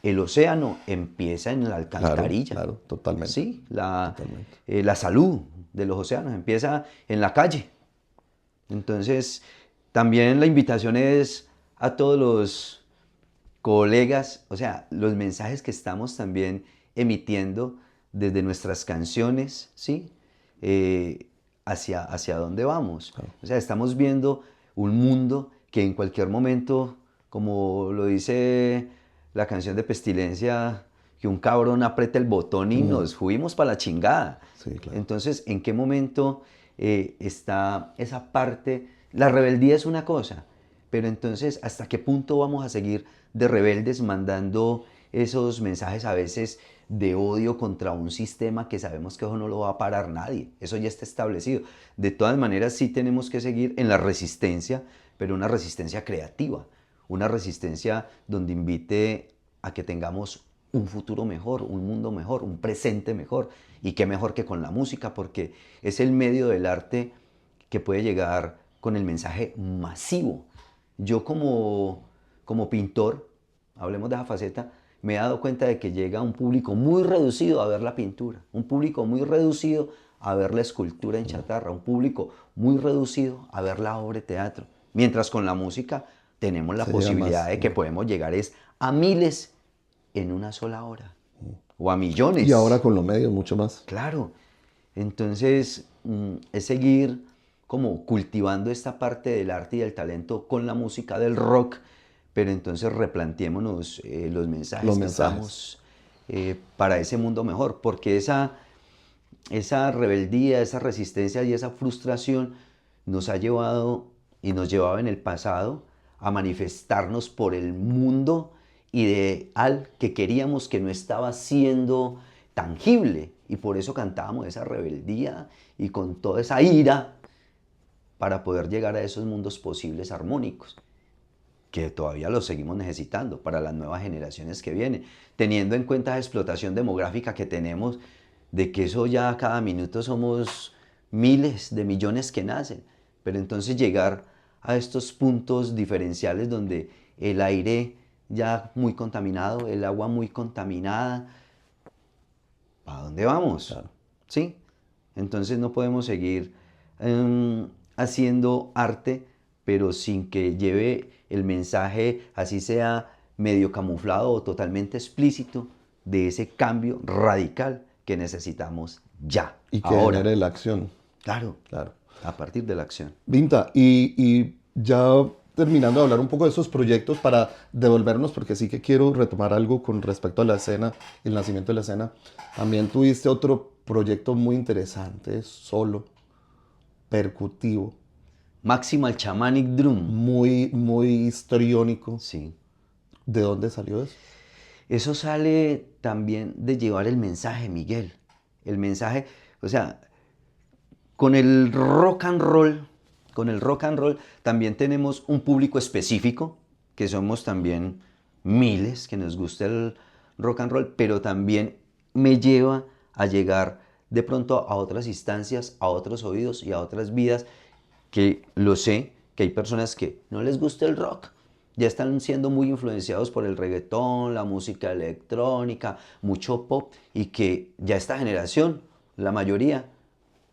el océano empieza en la claro, alcantarilla, claro, totalmente, ¿sí? totalmente. La salud de los océanos empieza en la calle. Entonces, también la invitación es a todos los colegas, o sea, los mensajes que estamos también emitiendo desde nuestras canciones, ¿sí? Hacia dónde vamos. Claro. O sea, estamos viendo un mundo que en cualquier momento como lo dice la canción de Pestilencia, que un cabrón aprieta el botón y nos fuimos para la chingada. Sí, claro. Entonces, ¿en qué momento está esa parte? La rebeldía es una cosa, pero entonces, ¿hasta qué punto vamos a seguir de rebeldes mandando esos mensajes a veces de odio contra un sistema que sabemos que eso no lo va a parar nadie? Eso ya está establecido. De todas maneras, sí tenemos que seguir en la resistencia, pero una resistencia creativa, una resistencia donde invite a que tengamos un futuro mejor, un mundo mejor, un presente mejor. Y qué mejor que con la música, porque es el medio del arte que puede llegar con el mensaje masivo. Yo como pintor, hablemos de esa faceta, me he dado cuenta de que llega un público muy reducido a ver la pintura, un público muy reducido a ver la escultura en chatarra, un público muy reducido a ver la obra de teatro. Mientras con la música tenemos la Se llega posibilidad más. de que podemos llegar a miles en una sola hora o a Y ahora millones. con los medios mucho más. Claro. Entonces, es seguir como cultivando esta parte del arte y del talento con la música del rock, pero entonces replanteémonos los mensajes Los que mensajes. estamos para ese mundo mejor, porque esa rebeldía, esa resistencia y esa frustración nos ha llevado y nos llevaba en el pasado a manifestarnos por el mundo ideal que queríamos, que no estaba siendo tangible, y por eso cantábamos esa rebeldía y con toda esa ira para poder llegar a esos mundos posibles armónicos, que todavía los seguimos necesitando para las nuevas generaciones que vienen, teniendo en cuenta la explotación demográfica que tenemos, de que eso ya cada minuto somos miles de millones que nacen, pero entonces llegar a estos puntos diferenciales donde el aire ya muy contaminado, el agua muy contaminada, ¿a dónde vamos? Claro. ¿Sí? Entonces no podemos seguir haciendo arte, pero sin que lleve el mensaje, así sea medio camuflado o totalmente explícito, de ese cambio radical que necesitamos ya, Y que ahora. genere la acción. Claro, Claro. a partir de la acción. Vinta, y ya terminando de hablar un poco de esos proyectos para devolvernos, porque sí que quiero retomar algo con respecto a la escena, el nacimiento de la escena. También tuviste otro proyecto muy interesante, solo, percutivo, Maximal Shamanic Drum. muy, muy histriónico. Sí. ¿De dónde salió eso? Eso sale también de llevar el mensaje, Miguel. El mensaje, o sea, con el rock and roll, también tenemos un público específico, que somos también miles que nos gusta el rock and roll, pero también me lleva a llegar de pronto a otras instancias, a otros oídos y a otras vidas, que lo sé, que hay personas que no les gusta el rock, ya están siendo muy influenciados por el reggaetón, la música electrónica, mucho pop, y que ya esta generación, la mayoría,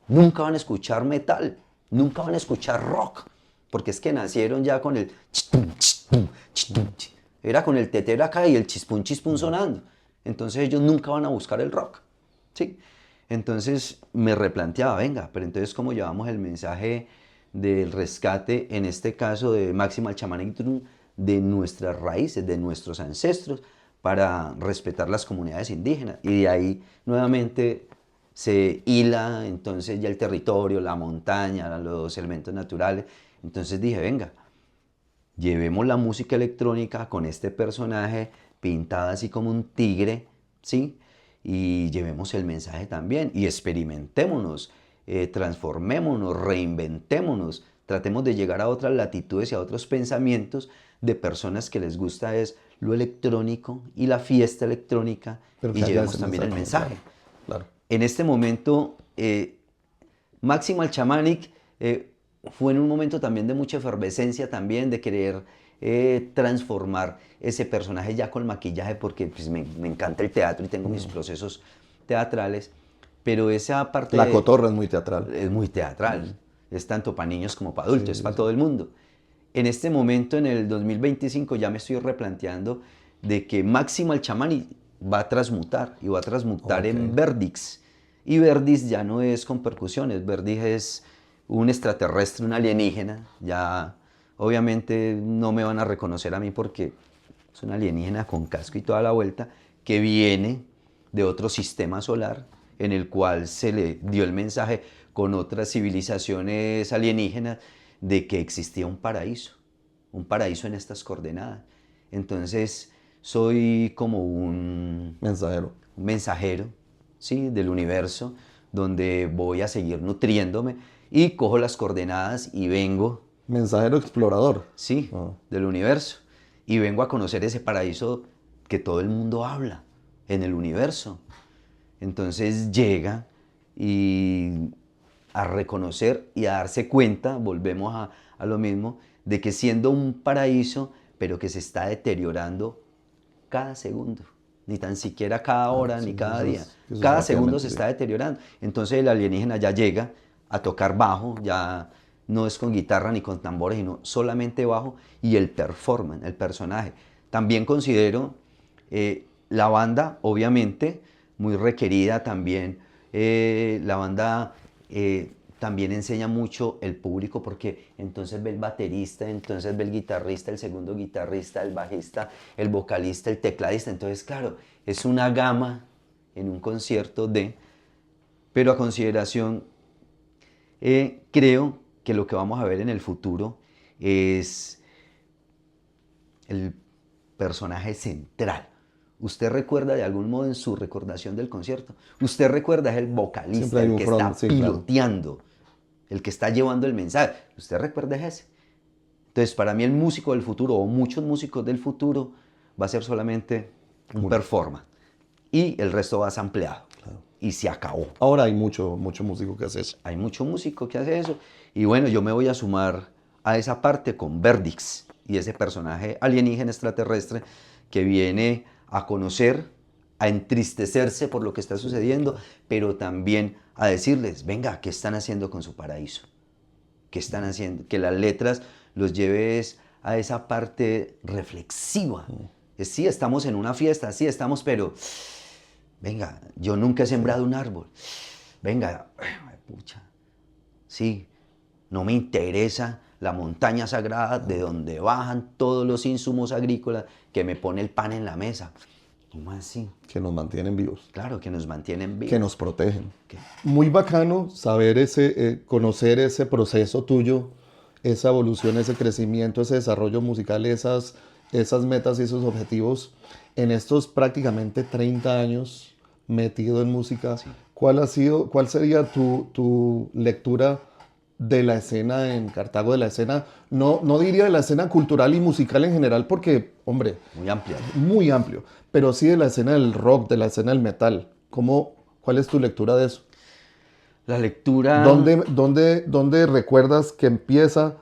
nunca van a escuchar metal, nunca van a escuchar rock, porque es que nacieron ya con el chispum, chispum, chispum, chispum. Era con el tetero acá y el chispum chispum sonando. Entonces ellos nunca van a buscar el rock, ¿sí? Entonces me replanteaba, venga, pero entonces ¿cómo llevamos el mensaje del rescate, en este caso de Maximal Shamanic Drum, de nuestras raíces, de nuestros ancestros, para respetar las comunidades indígenas? Y de ahí nuevamente se hila entonces ya el territorio, la montaña, los elementos naturales. Entonces dije, venga, llevemos la música electrónica con este personaje pintado así como un tigre, ¿sí? Y llevemos el mensaje también y experimentémonos, transformémonos, reinventémonos, tratemos de llegar a otras latitudes y a otros pensamientos de personas que les gusta es lo electrónico y la fiesta electrónica, Pero y que haya llevemos ese también el mensaje. Claro, claro. En este momento, Maximal Shamanic fue en un momento también de mucha efervescencia también, de querer transformar ese personaje ya con maquillaje, porque pues, me encanta el teatro y tengo mis procesos teatrales, pero esa parte La cotorra es muy teatral. es muy teatral, es tanto para niños como para adultos, Sí, es sí, para sí. todo el mundo. En este momento, en el 2025, ya me estoy replanteando de que Maximal Shamanic va a transmutar, y va a transmutar Ok. en Verdix. Y Verdix ya no es con percusiones, Verdix es un extraterrestre, un alienígena, ya Obviamente no me van a reconocer a mí porque es un alienígena con casco y toda la vuelta que viene de otro sistema solar en el cual se le dio el mensaje con otras civilizaciones alienígenas de que existía un paraíso en estas coordenadas. Entonces soy como Mensajero. un mensajero, ¿sí? Del universo, donde voy a seguir nutriéndome y cojo las coordenadas y vengo, Mensajero explorador. sí, Ah. del universo, y vengo a conocer ese paraíso que todo el mundo habla en el universo. Entonces llega y a reconocer y a darse cuenta, volvemos a lo mismo, de que siendo un paraíso, pero que se está deteriorando cada segundo, ni tan siquiera cada Claro, hora, sí, ni cada día. eso es Cada segundo se rápidamente, sí. está deteriorando. Entonces el alienígena ya llega a tocar bajo, ya no es con guitarra ni con tambores, sino solamente bajo y el performance, el personaje. También considero la banda, obviamente, muy requerida también. La banda también enseña mucho el público porque entonces ve el baterista, entonces ve el guitarrista, el segundo guitarrista, el bajista, el vocalista, el tecladista. Entonces, claro, es una gama en un concierto pero a consideración, creo que lo que vamos a ver en el futuro es el personaje central. ¿Usted recuerda de algún modo en su recordación del concierto? ¿Usted recuerda es el Siempre vocalista, hay el un que front, está sí, claro. piloteando, el que está llevando el mensaje? ¿Usted recuerda es ese? Entonces, para mí el músico del futuro, o muchos músicos del futuro, va a ser solamente un Uno. performance. Y el resto va sampleado. Claro. Y se acabó. Ahora hay mucho músico que hace eso. Hay mucho músico que hace eso. Y bueno, yo me voy a sumar a esa parte con Verdix y ese personaje alienígena extraterrestre que viene a conocer, a entristecerse por lo que está sucediendo, pero también a decirles, venga, ¿qué están haciendo con su paraíso? ¿Qué están haciendo? Que las letras los lleves a esa parte reflexiva. Sí, estamos en una fiesta, sí, estamos, pero venga, yo nunca he sembrado un árbol. Venga, pucha, sí, no me interesa la montaña sagrada de donde bajan todos los insumos agrícolas que me pone el pan en la mesa. ¿Cómo así? Que nos mantienen vivos. Claro, que nos mantienen vivos. Que nos protegen. ¿Qué? Muy bacano saber conocer ese proceso tuyo, esa evolución, ese crecimiento, ese desarrollo musical, esas metas y esos objetivos en estos prácticamente 30 años metido en música. Sí. Cuál sería tu lectura de la escena en Cartago, de la escena, no diría de la escena cultural y musical en general, porque, hombre, Muy amplia. muy amplio, pero sí de la escena del rock, de la escena del metal? ¿Cuál es tu lectura de eso? La lectura... ¿Dónde recuerdas que empieza?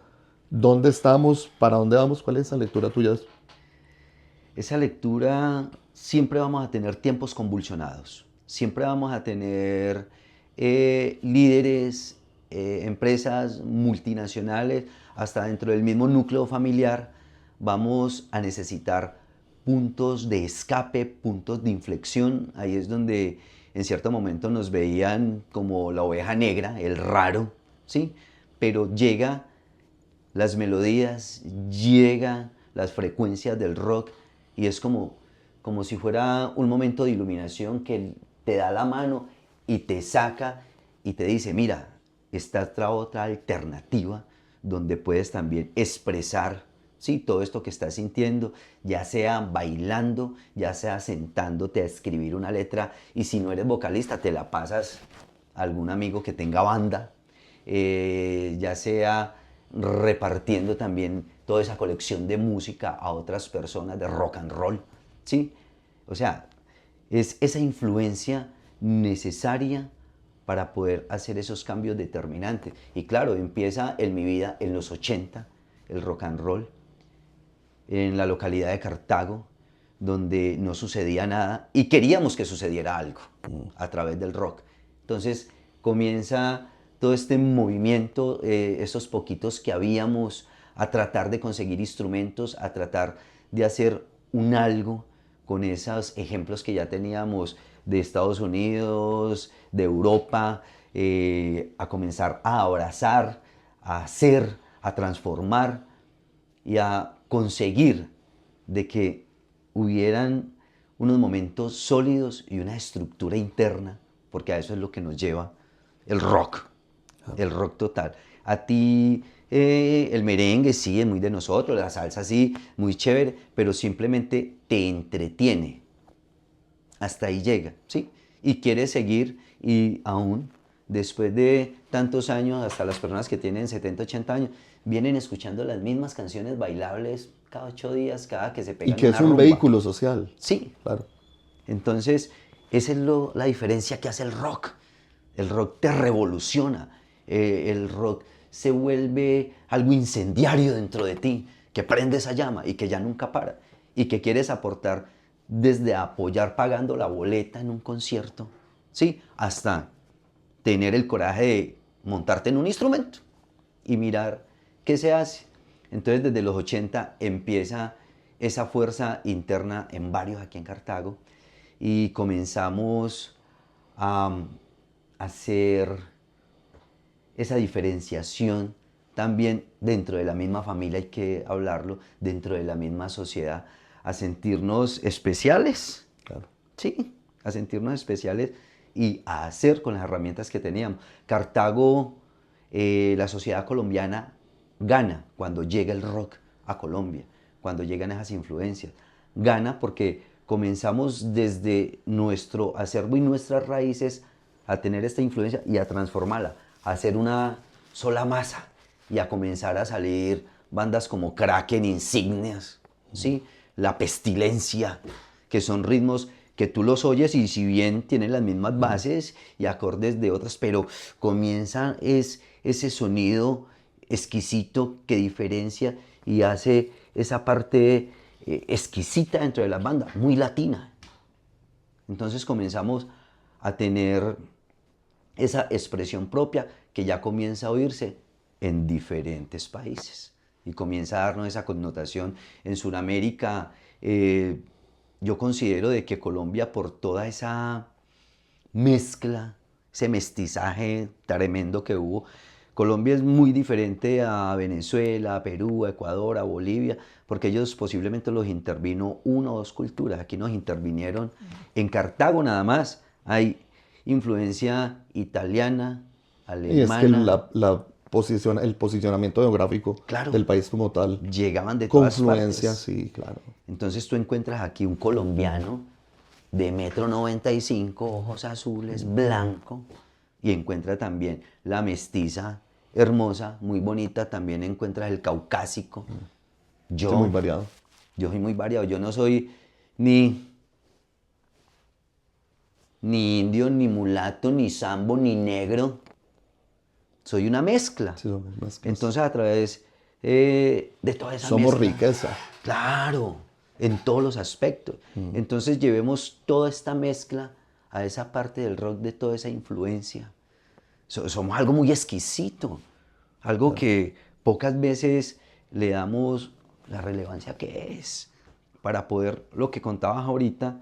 ¿Dónde estamos? ¿Para dónde vamos? ¿Cuál es esa lectura tuya? Esa lectura siempre vamos a tener tiempos convulsionados. Siempre vamos a tener líderes, empresas multinacionales, hasta dentro del mismo núcleo familiar. Vamos a necesitar puntos de escape, puntos de inflexión. Ahí es donde en cierto momento nos veían como la oveja negra, el raro, ¿sí? Pero llega las melodías, llega las frecuencias del rock y es como si fuera un momento de iluminación que te da la mano y te saca y te dice, mira, esta otra alternativa donde puedes también expresar, ¿sí?, todo esto que estás sintiendo, ya sea bailando, ya sea sentándote a escribir una letra, y si no eres vocalista te la pasas a algún amigo que tenga banda, ya sea repartiendo también toda esa colección de música a otras personas, de rock and roll, ¿sí? O sea, es esa influencia necesaria para poder hacer esos cambios determinantes. Y claro, empieza en mi vida en los 80, el rock and roll, en la localidad de Cartago, donde no sucedía nada y queríamos que sucediera algo a través del rock. Entonces comienza todo este movimiento, esos poquitos que habíamos, a tratar de conseguir instrumentos, a tratar de hacer un algo con esos ejemplos que ya teníamos de Estados Unidos, de Europa, a comenzar a abrazar, a hacer, a transformar. y a conseguir de que hubieran unos momentos sólidos y una estructura interna, porque a eso es lo que nos lleva el rock total. A ti el merengue sí es muy de nosotros, la salsa sí, muy chévere, pero simplemente te entretiene. Hasta ahí llega, ¿sí? Y quieres seguir y aún después de tantos años, hasta las personas que tienen 70, 80 años, vienen escuchando las mismas canciones bailables cada 8 días, cada que se Y pegan que es una un rumba. vehículo social. Sí, Claro. entonces esa es la diferencia que hace el rock. El rock te revoluciona, el rock se vuelve algo incendiario dentro de ti, que prende esa llama y que ya nunca para, y que quieres aportar desde apoyar pagando la boleta en un concierto, ¿sí? Hasta tener el coraje de montarte en un instrumento y mirar qué se hace. Entonces desde los 80 empieza esa fuerza interna en varios aquí en Cartago y comenzamos a hacer esa diferenciación también dentro de la misma familia, hay que hablarlo, dentro de la misma sociedad, a sentirnos especiales, Claro. sí, a sentirnos especiales y a hacer con las herramientas que teníamos. Cartago, la sociedad colombiana gana cuando llega el rock a Colombia, cuando llegan esas influencias. Gana porque comenzamos desde nuestro acervo y nuestras raíces a tener esta influencia y a transformarla, a hacer una sola masa y a comenzar a salir bandas como Kraken, Insignias, ¿sí? La Pestilencia, que son ritmos que tú los oyes y si bien tienen las mismas bases y acordes de otras, pero comienza ese sonido exquisito que diferencia y hace esa parte exquisita dentro de la banda, muy latina. Entonces comenzamos a tener esa expresión propia que ya comienza a oírse en diferentes países y comienza a darnos esa connotación. En Sudamérica, yo considero de que Colombia, por toda esa mezcla, ese mestizaje tremendo que hubo, Colombia es muy diferente a Venezuela, a Perú, a Ecuador, a Bolivia, porque ellos posiblemente los intervino una o dos culturas. Aquí nos intervinieron en Cartago nada más. Hay influencia italiana, Y es que alemana, el posicionamiento geográfico claro, del país como tal, llegaban de todas confluencia, partes. sí, claro. Entonces tú encuentras aquí un colombiano de 1,95 m, ojos azules, blanco, y encuentra también la mestiza hermosa, muy bonita, también encuentras el caucásico. Sí, muy Yo, variado. yo soy muy variado, yo no soy ni, ni indio, ni mulato, ni sambo, ni negro, soy una mezcla. Sí, somos mezclas. Entonces a través de toda esa Somos mezcla, riqueza. claro, en todos los aspectos. Entonces llevemos toda esta mezcla a esa parte del rock, de toda esa influencia. Somos algo muy exquisito, algo que pocas veces le damos la relevancia que es, para poder, lo que contabas ahorita,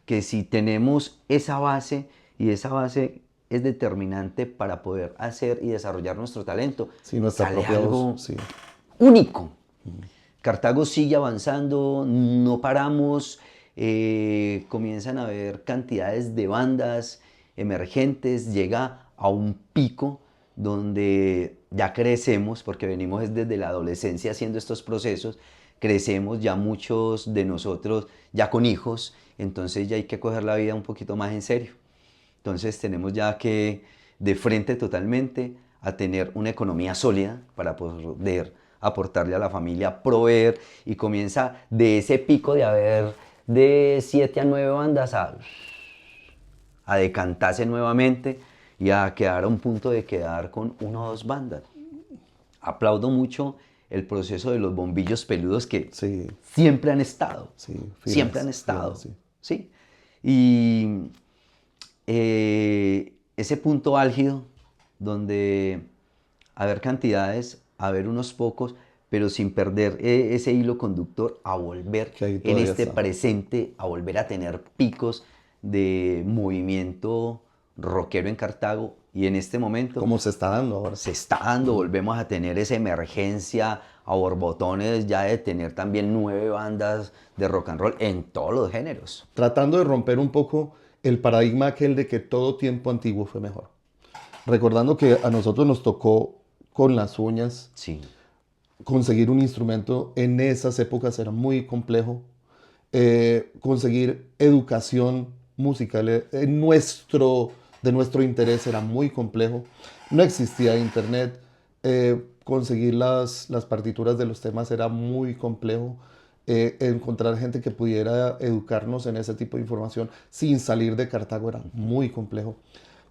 que si tenemos esa base, y esa base es determinante para poder hacer y desarrollar nuestro talento, Sí, nuestra sale propia voz, algo sí. único. Cartago sigue avanzando, no paramos, comienzan a haber cantidades de bandas emergentes, llega a un pico donde ya crecemos, porque venimos desde la adolescencia haciendo estos procesos, crecemos ya muchos de nosotros ya con hijos, entonces ya hay que coger la vida un poquito más en serio. Entonces tenemos ya que de frente totalmente a tener una economía sólida para poder aportarle a la familia, proveer, y comienza de ese pico de haber de 7 a 9 bandas a decantarse nuevamente y a quedar a un punto de quedar con una o dos bandas. Aplaudo mucho el proceso de los bombillos peludos que Sí, siempre han estado, sí, siempre han firmes, estado, firmes, sí. ¿sí? Y ese punto álgido donde haber cantidades, haber unos pocos, pero sin perder ese hilo conductor, a volver Que ahí en todavía este está. presente, a volver a tener picos de movimiento rockero en Cartago, Y en este momento Como se está dando ahora. se está dando, volvemos a tener esa emergencia a borbotones ya de tener también 9 bandas de rock and roll en todos los géneros. Tratando de romper un poco el paradigma aquel de que todo tiempo antiguo fue mejor. Recordando que a nosotros nos tocó con las uñas Sí, conseguir un instrumento en esas épocas era muy complejo. Conseguir educación musical de nuestro interés era muy complejo. No existía internet. Conseguir las partituras de los temas era muy complejo. Encontrar gente que pudiera educarnos en ese tipo de información sin salir de Cartago era muy complejo.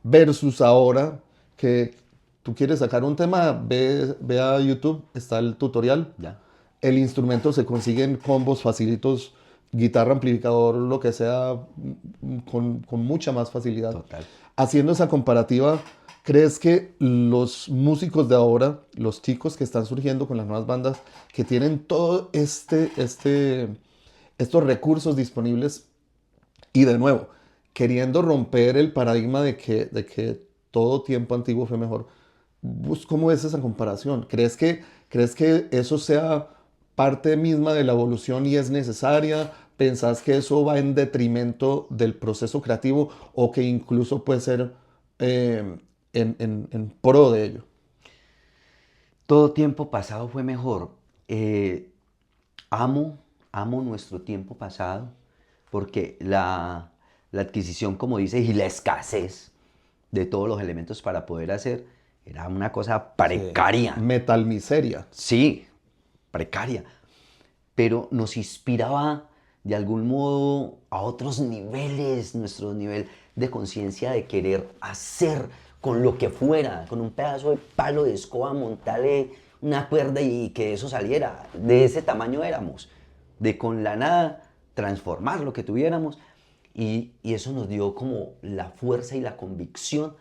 Versus ahora que tú quieres sacar un tema, ve a YouTube, está el tutorial. ya, El instrumento se consigue en combos facilitos, guitarra, amplificador, lo que sea, con mucha más facilidad. total. Haciendo esa comparativa, ¿crees que los músicos de ahora, los chicos que están surgiendo con las nuevas bandas, que tienen todo estos recursos disponibles y de nuevo, queriendo romper el paradigma de que todo tiempo antiguo fue mejor, ¿cómo es esa comparación? ¿Crees que eso sea parte misma de la evolución y es necesaria? ¿Pensás que eso va en detrimento del proceso creativo o que incluso puede ser en pro de ello? Todo tiempo pasado fue mejor. Amo, amo nuestro tiempo pasado porque la adquisición, como dices, y la escasez de todos los elementos para poder hacer era una cosa precaria. Metal miseria. Sí, precaria, pero nos inspiraba de algún modo a otros niveles, nuestro nivel de conciencia de querer hacer con lo que fuera, con un pedazo de palo de escoba, montarle una cuerda y que eso saliera. De ese tamaño éramos, de con la nada transformar lo que tuviéramos y eso nos dio como la fuerza y la convicción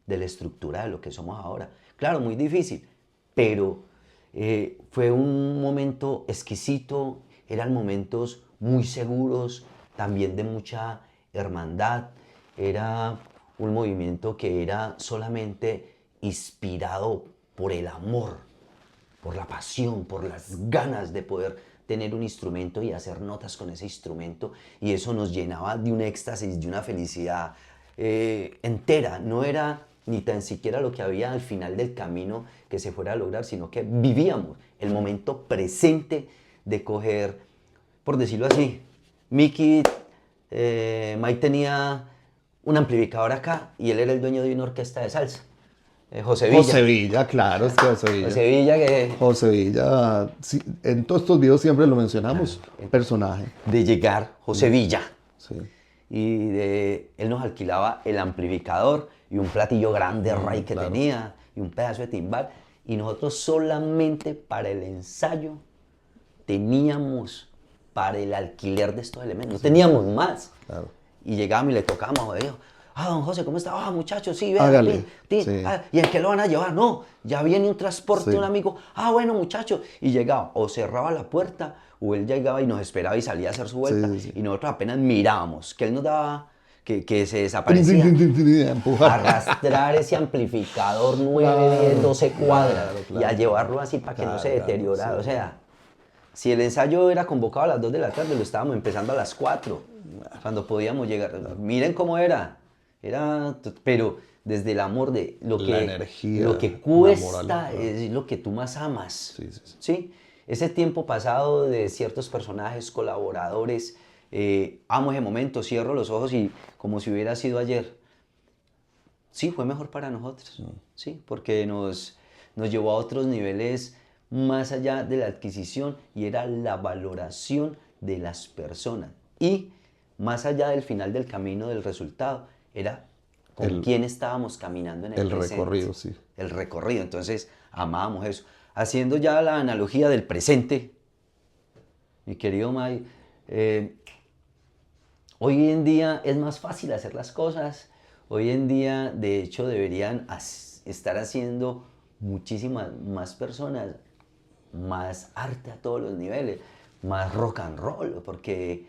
de la estructura de lo que somos ahora. Claro, muy difícil, pero fue un momento exquisito, eran momentos muy seguros, también de mucha hermandad, era un movimiento que era solamente inspirado por el amor, por la pasión, por las ganas de poder tener un instrumento y hacer notas con ese instrumento, y eso nos llenaba de un éxtasis, de una felicidad entera. No era ni tan siquiera lo que había al final del camino que se fuera a lograr, sino que vivíamos el momento presente de coger, por decirlo así, Mike tenía un amplificador acá y él era el dueño de una orquesta de salsa. José Villa. José Villa, claro, es que José Villa. José Villa que José Villa, sí, en todos estos videos siempre lo mencionamos, personaje. de llegar, José Villa. Sí. Y él nos alquilaba el amplificador y un platillo grande Ray que claro. tenía y un pedazo de timbal. Y nosotros solamente para el ensayo teníamos para el alquiler de estos elementos. No teníamos más. Claro. Y llegábamos y le tocábamos a ellos. Don José, ¿cómo está? Muchachos, sí, vea. Hágale, sí. ¿Y en qué lo van a llevar? No, ya viene un transporte, Sí. un amigo. Bueno, muchachos. Y llegaba, o cerraba la puerta, o él llegaba y nos esperaba y salía a hacer su vuelta. Sí. Y nosotros apenas mirábamos, que él nos daba, que se desaparecía. Empujar. Arrastrar ese amplificador 9, 10, 12 cuadras claro. y a llevarlo así para que no se Claro, deteriorara. sí. O sea, si el ensayo era convocado a las 2 de la tarde, lo estábamos empezando a las 4, cuando podíamos llegar. Miren cómo era. Pero desde el amor de lo La que, energía, lo que la cuesta moral, es lo que tú más amas. Sí. ¿Sí? Ese tiempo pasado de ciertos personajes, colaboradores, amo ese momento, cierro los ojos y como si hubiera sido ayer. Sí, fue mejor para nosotros, sí, porque nos llevó a otros niveles más allá de la adquisición y era la valoración de las personas. Y más allá del final del camino, del resultado, era con quién estábamos caminando en el presente. recorrido, sí. El recorrido, entonces amábamos eso. Haciendo ya la analogía del presente, mi querido May, hoy en día es más fácil hacer las cosas. Hoy en día, de hecho, deberían estar haciendo muchísimas más personas, más arte a todos los niveles, más rock and roll, porque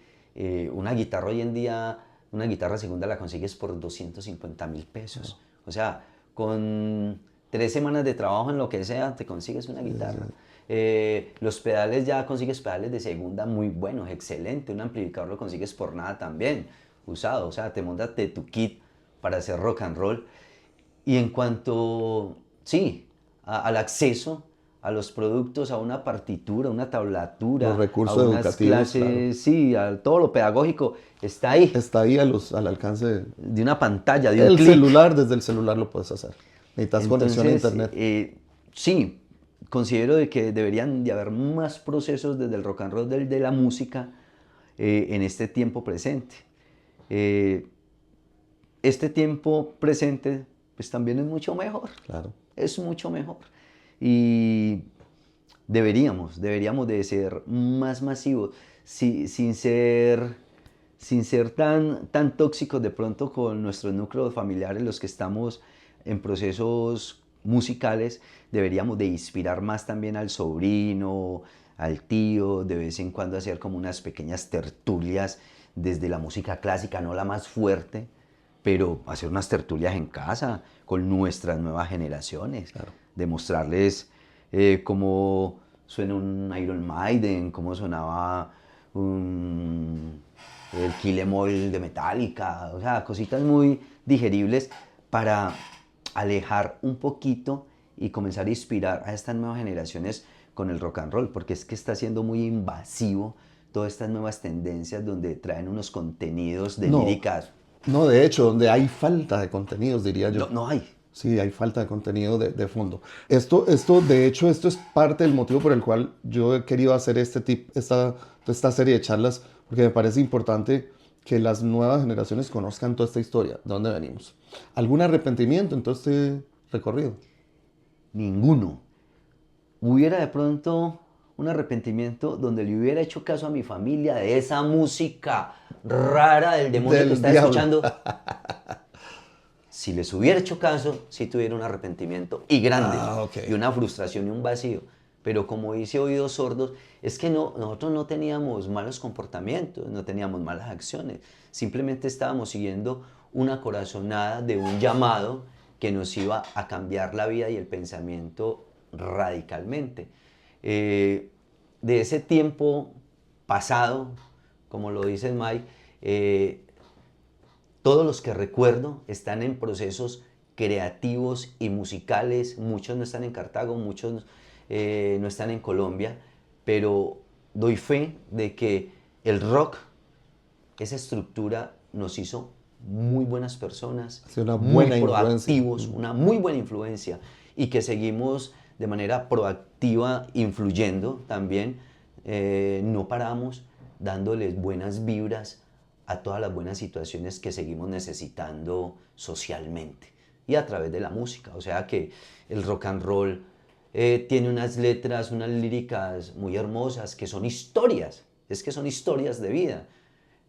una guitarra hoy en día, una guitarra segunda la consigues por 250.000 pesos. O sea, con 3 semanas de trabajo en lo que sea, te consigues una guitarra. Los pedales, ya consigues pedales de segunda muy buenos, excelente. Un amplificador lo consigues por nada también, usado. O sea, te montas de tu kit para hacer rock and roll. Y en cuanto, sí, al acceso a los productos, a una partitura, una Los tablatura, a recursos unas educativos, claro. clases, sí, a todo lo pedagógico, está ahí, Está ahí al alcance de una pantalla, de un el clic. celular, desde el celular lo puedes hacer. Necesitas conexión a Entonces, internet. sí, considero de que deberían de haber más procesos desde el rock and roll de la música en este tiempo presente. Eh, este tiempo presente pues también es mucho mejor, Claro. es mucho mejor. Y deberíamos de ser más masivos, sin ser tan tóxicos de pronto con nuestros núcleos familiares, los que estamos en procesos musicales. Deberíamos de inspirar más también al sobrino, al tío, de vez en cuando hacer como unas pequeñas tertulias desde la música clásica, no la más fuerte, pero hacer unas tertulias en casa con nuestras nuevas generaciones, Claro. demostrarles cómo suena un Iron Maiden, cómo sonaba el Kill 'Em All de Metallica, o sea, cositas muy digeribles para alejar un poquito y comenzar a inspirar a estas nuevas generaciones con el rock and roll, porque es que está siendo muy invasivo todas estas nuevas tendencias donde traen unos contenidos de No, líricas. no, de hecho, donde hay falta de contenidos, diría No, yo. no hay. Sí, hay falta de contenido de fondo. De hecho, esto es parte del motivo por el cual yo he querido hacer esta serie de charlas, porque me parece importante que las nuevas generaciones conozcan toda esta historia, de dónde venimos. ¿Algún arrepentimiento en todo este recorrido? Ninguno. Hubiera de pronto un arrepentimiento donde le hubiera hecho caso a mi familia de esa música rara del demonio que Del estaba diablo. escuchando. Si les hubiera hecho caso, sí tuviera un arrepentimiento y grande, Ah, ok. y una frustración y un vacío. Pero como dice oídos sordos, es que no, nosotros no teníamos malos comportamientos, no teníamos malas acciones. Simplemente estábamos siguiendo una corazonada de un llamado que nos iba a cambiar la vida y el pensamiento radicalmente. De ese tiempo pasado, como lo dice Mike, todos los que recuerdo están en procesos creativos y musicales. Muchos no están en Cartago, muchos no están en Colombia, pero doy fe de que el rock, esa estructura, nos hizo muy buenas personas, Ha sido una muy buena influencia. proactivos, una muy buena influencia, y que seguimos de manera proactiva influyendo también. No paramos dándoles buenas vibras a todas las buenas situaciones que seguimos necesitando socialmente y a través de la música. O sea que el rock and roll tiene unas letras, unas líricas muy hermosas que son historias, es que son historias de vida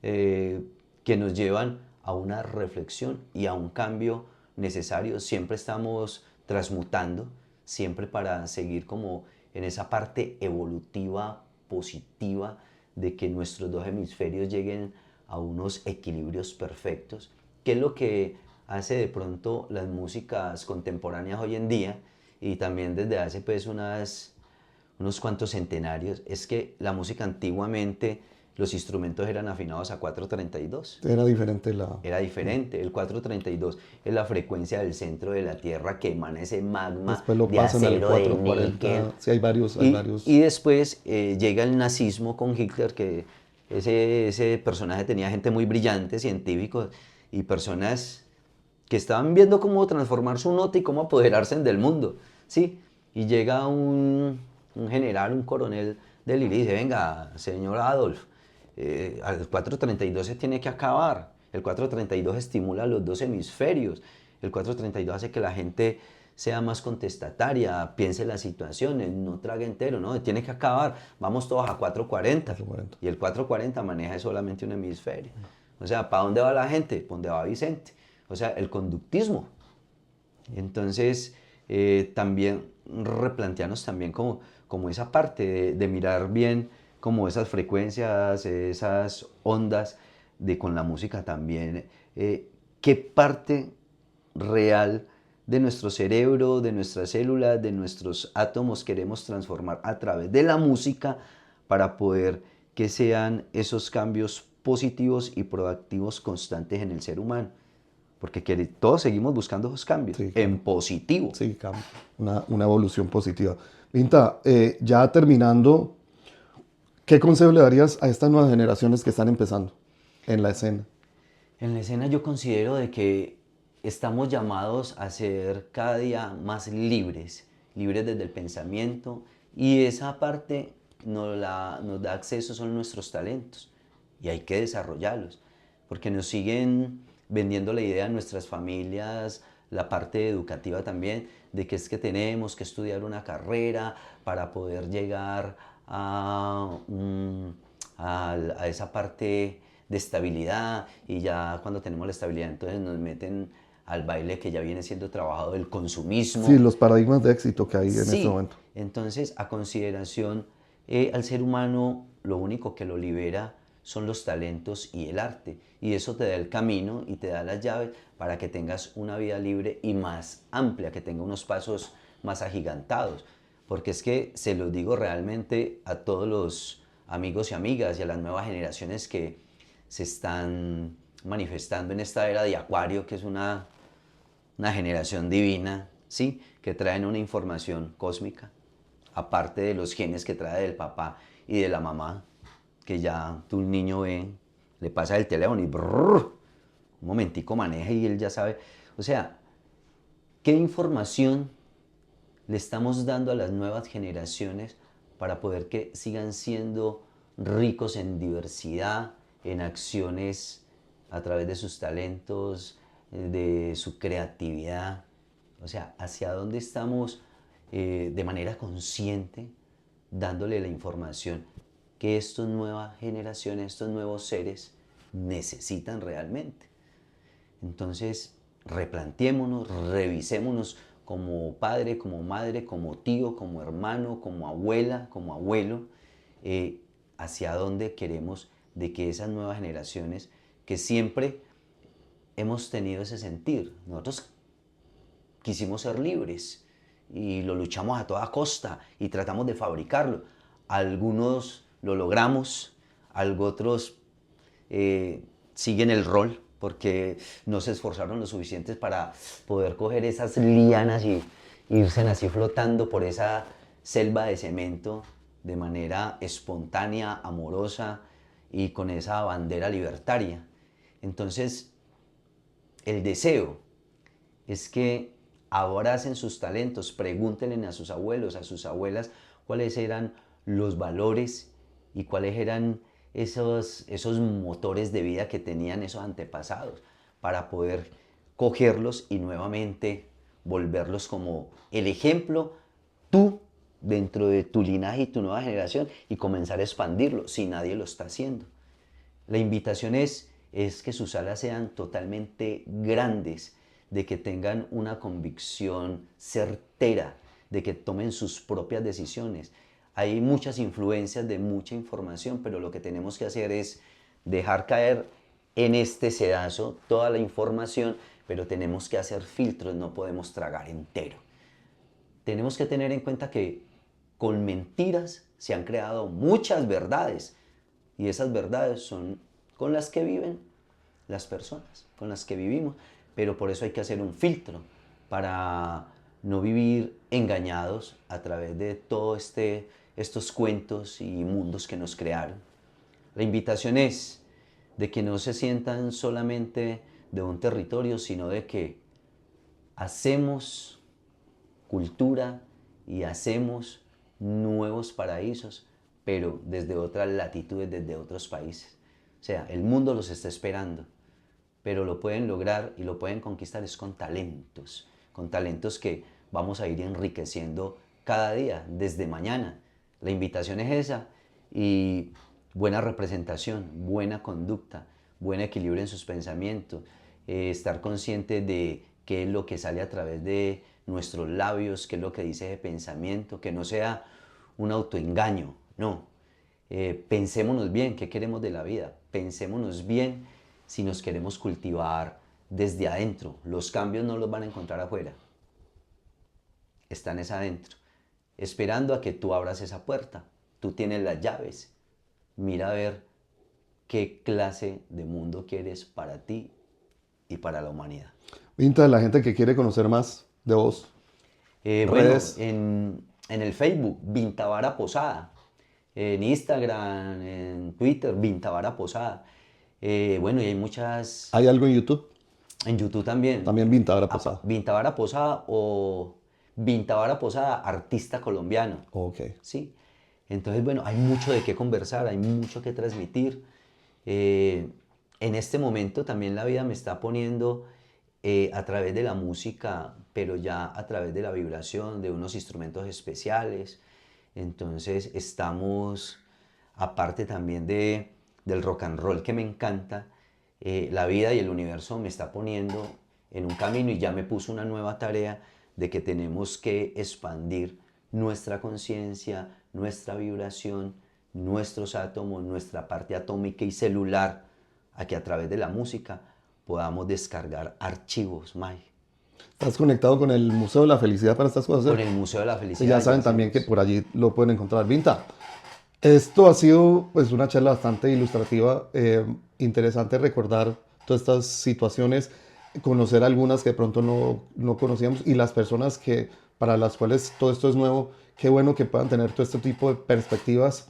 que nos llevan a una reflexión y a un cambio necesario. Siempre estamos transmutando, siempre para seguir como en esa parte evolutiva, positiva, de que nuestros dos hemisferios lleguen a unos equilibrios perfectos, que es lo que hace de pronto las músicas contemporáneas hoy en día, y también desde hace pues unos cuantos centenarios. Es que la música antiguamente, los instrumentos eran afinados a 432. Era diferente la... Era diferente. El 432 es la frecuencia del centro de la Tierra que emana ese magma Después lo de pasan al acero, de níquel. 440. Sí, hay varios, hay Y varios. después llega el nazismo con Hitler, que ese personaje tenía gente muy brillante, científicos y personas que estaban viendo cómo transformar su nota y cómo apoderarse del mundo, ¿sí? Y llega un general, un coronel del y dice: venga, señor Adolf, al 432 se tiene que acabar. El 432 estimula los dos hemisferios. El 432 hace que la gente sea más contestataria, piense las situaciones, no trague entero, no, tiene que acabar, vamos todos a 440. 440. Y el 440 maneja solamente un hemisferio. O sea, ¿para dónde va la gente? ¿Para dónde va Vicente? O sea, el conductismo. Entonces, también replantearnos también como esa parte de mirar bien como esas frecuencias, esas ondas con la música también. ¿Qué parte real de nuestro cerebro, de nuestras células, de nuestros átomos queremos transformar a través de la música para poder que sean esos cambios positivos y proactivos constantes en el ser humano. Porque todos seguimos buscando esos cambios Sí, claro. en positivo. Sí, cambio. Una evolución positiva. Vinta, ya terminando, ¿qué consejo le darías a estas nuevas generaciones que están empezando en la escena? En la escena yo considero de que estamos llamados a ser cada día más libres, libres desde el pensamiento, y esa parte nos da acceso son nuestros talentos y hay que desarrollarlos, porque nos siguen vendiendo la idea en nuestras familias, la parte educativa también, de que es que tenemos que estudiar una carrera para poder llegar a esa parte de estabilidad, y ya cuando tenemos la estabilidad entonces nos meten al baile que ya viene siendo trabajado del Sí, consumismo. los paradigmas de éxito que hay en este Sí, momento. entonces a consideración, al ser humano lo único que lo libera son los talentos y el arte, y eso te da el camino y te da las llaves para que tengas una vida libre y más amplia, que tenga unos pasos más agigantados, porque es que se los digo realmente a todos los amigos y amigas y a las nuevas generaciones que se están manifestando en esta era de Acuario, que es una generación divina, ¿sí? Que traen una información cósmica, aparte de los genes que trae del papá y de la mamá, que ya tu niño ve, le pasa el teléfono y brrr, un momentico maneja y él ya sabe. O sea, ¿qué información le estamos dando a las nuevas generaciones para poder que sigan siendo ricos en diversidad, en acciones a través de sus talentos, de su creatividad? O sea, hacia dónde estamos de manera consciente dándole la información que estas nuevas generaciones, estos nuevos seres necesitan realmente. Entonces, replanteémonos, revisémonos como padre, como madre, como tío, como hermano, como abuela, como abuelo, hacia dónde queremos de que esas nuevas generaciones, que siempre hemos tenido ese sentir, nosotros quisimos ser libres y lo luchamos a toda costa y tratamos de fabricarlo. Algunos lo logramos, otros siguen el rol porque no se esforzaron lo suficientes para poder coger esas lianas y irse así flotando por esa selva de cemento de manera espontánea, amorosa y con esa bandera libertaria. Entonces, el deseo es que abracen sus talentos, pregúntenle a sus abuelos, a sus abuelas, cuáles eran los valores y cuáles eran esos motores de vida que tenían esos antepasados, para poder cogerlos y nuevamente volverlos como el ejemplo tú dentro de tu linaje y tu nueva generación, y comenzar a expandirlo si nadie lo está haciendo. La invitación es que sus alas sean totalmente grandes, de que tengan una convicción certera, de que tomen sus propias decisiones. Hay muchas influencias de mucha información, pero lo que tenemos que hacer es dejar caer en este sedazo toda la información, pero tenemos que hacer filtros, no podemos tragar entero. Tenemos que tener en cuenta que con mentiras se han creado muchas verdades, y esas verdades son con las que viven las personas, con las que vivimos, pero por eso hay que hacer un filtro para no vivir engañados a través de todos estos cuentos y mundos que nos crearon. La invitación es de que no se sientan solamente de un territorio, sino de que hacemos cultura y hacemos nuevos paraísos, pero desde otras latitudes, desde otros países. O sea, el mundo los está esperando, pero lo pueden lograr y lo pueden conquistar es con talentos que vamos a ir enriqueciendo cada día, desde mañana. La invitación es esa, y buena representación, buena conducta, buen equilibrio en sus pensamientos, estar consciente de qué es lo que sale a través de nuestros labios, qué es lo que dice ese pensamiento, que no sea un autoengaño, no. Pensémonos bien qué queremos de la vida, pensémonos bien si nos queremos cultivar desde adentro. Los cambios no los van a encontrar afuera, están es adentro, esperando a que tú abras esa puerta. Tú tienes las llaves. Mira a ver qué clase de mundo quieres para ti y para la humanidad. Vinta, la gente que quiere conocer más de vos, Bueno, redes. en el Facebook, Vintavara Posada. En Instagram, en Twitter, Vintavara Posada. Bueno, y hay muchas... ¿Hay algo en YouTube? En YouTube también. También Vinta ahora pasada. Vintavara Posada o Vintavara Posada, artista colombiano. Ok. ¿Sí? Entonces, bueno, hay mucho de qué conversar, hay mucho que transmitir. En este momento también la vida me está poniendo a través de la música, pero ya a través de la vibración, de unos instrumentos especiales. Entonces estamos, aparte también del rock and roll que me encanta, la vida y el universo me está poniendo en un camino y ya me puso una nueva tarea de que tenemos que expandir nuestra conciencia, nuestra vibración, nuestros átomos, nuestra parte atómica y celular, a que a través de la música podamos descargar archivos, Mike. ¿Estás conectado con el Museo de la Felicidad para estas cosas? Con el Museo de la Sí, Felicidad. ya saben también que por allí lo pueden encontrar. Vinta, esto ha sido pues una charla bastante ilustrativa, interesante recordar todas estas situaciones, conocer algunas que de pronto no conocíamos y las personas que para las cuales todo esto es nuevo, qué bueno que puedan tener todo este tipo de perspectivas,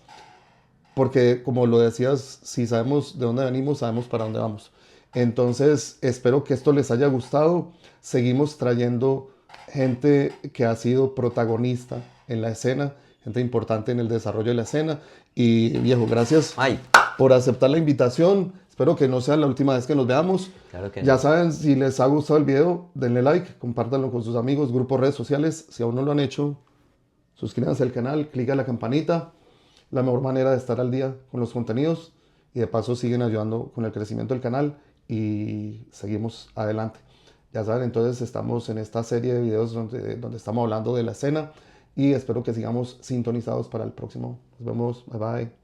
porque como lo decías, si sabemos de dónde venimos, sabemos para dónde vamos. Entonces, espero que esto les haya gustado. Seguimos trayendo gente que ha sido protagonista en la escena, gente importante en el desarrollo de la escena. Y viejo, gracias Ay, por aceptar la invitación. Espero que no sea la última vez que nos veamos. claro que Ya no. saben, si les ha gustado el video, denle like, compártanlo con sus amigos, grupos, redes sociales. Si aún no lo han hecho, suscríbanse al canal, clic a la campanita. La mejor manera de estar al día con los contenidos y de paso siguen ayudando con el crecimiento del canal y seguimos adelante. Ya saben, entonces estamos en esta serie de videos donde estamos hablando de la escena y espero que sigamos sintonizados para el próximo. Nos vemos, bye bye.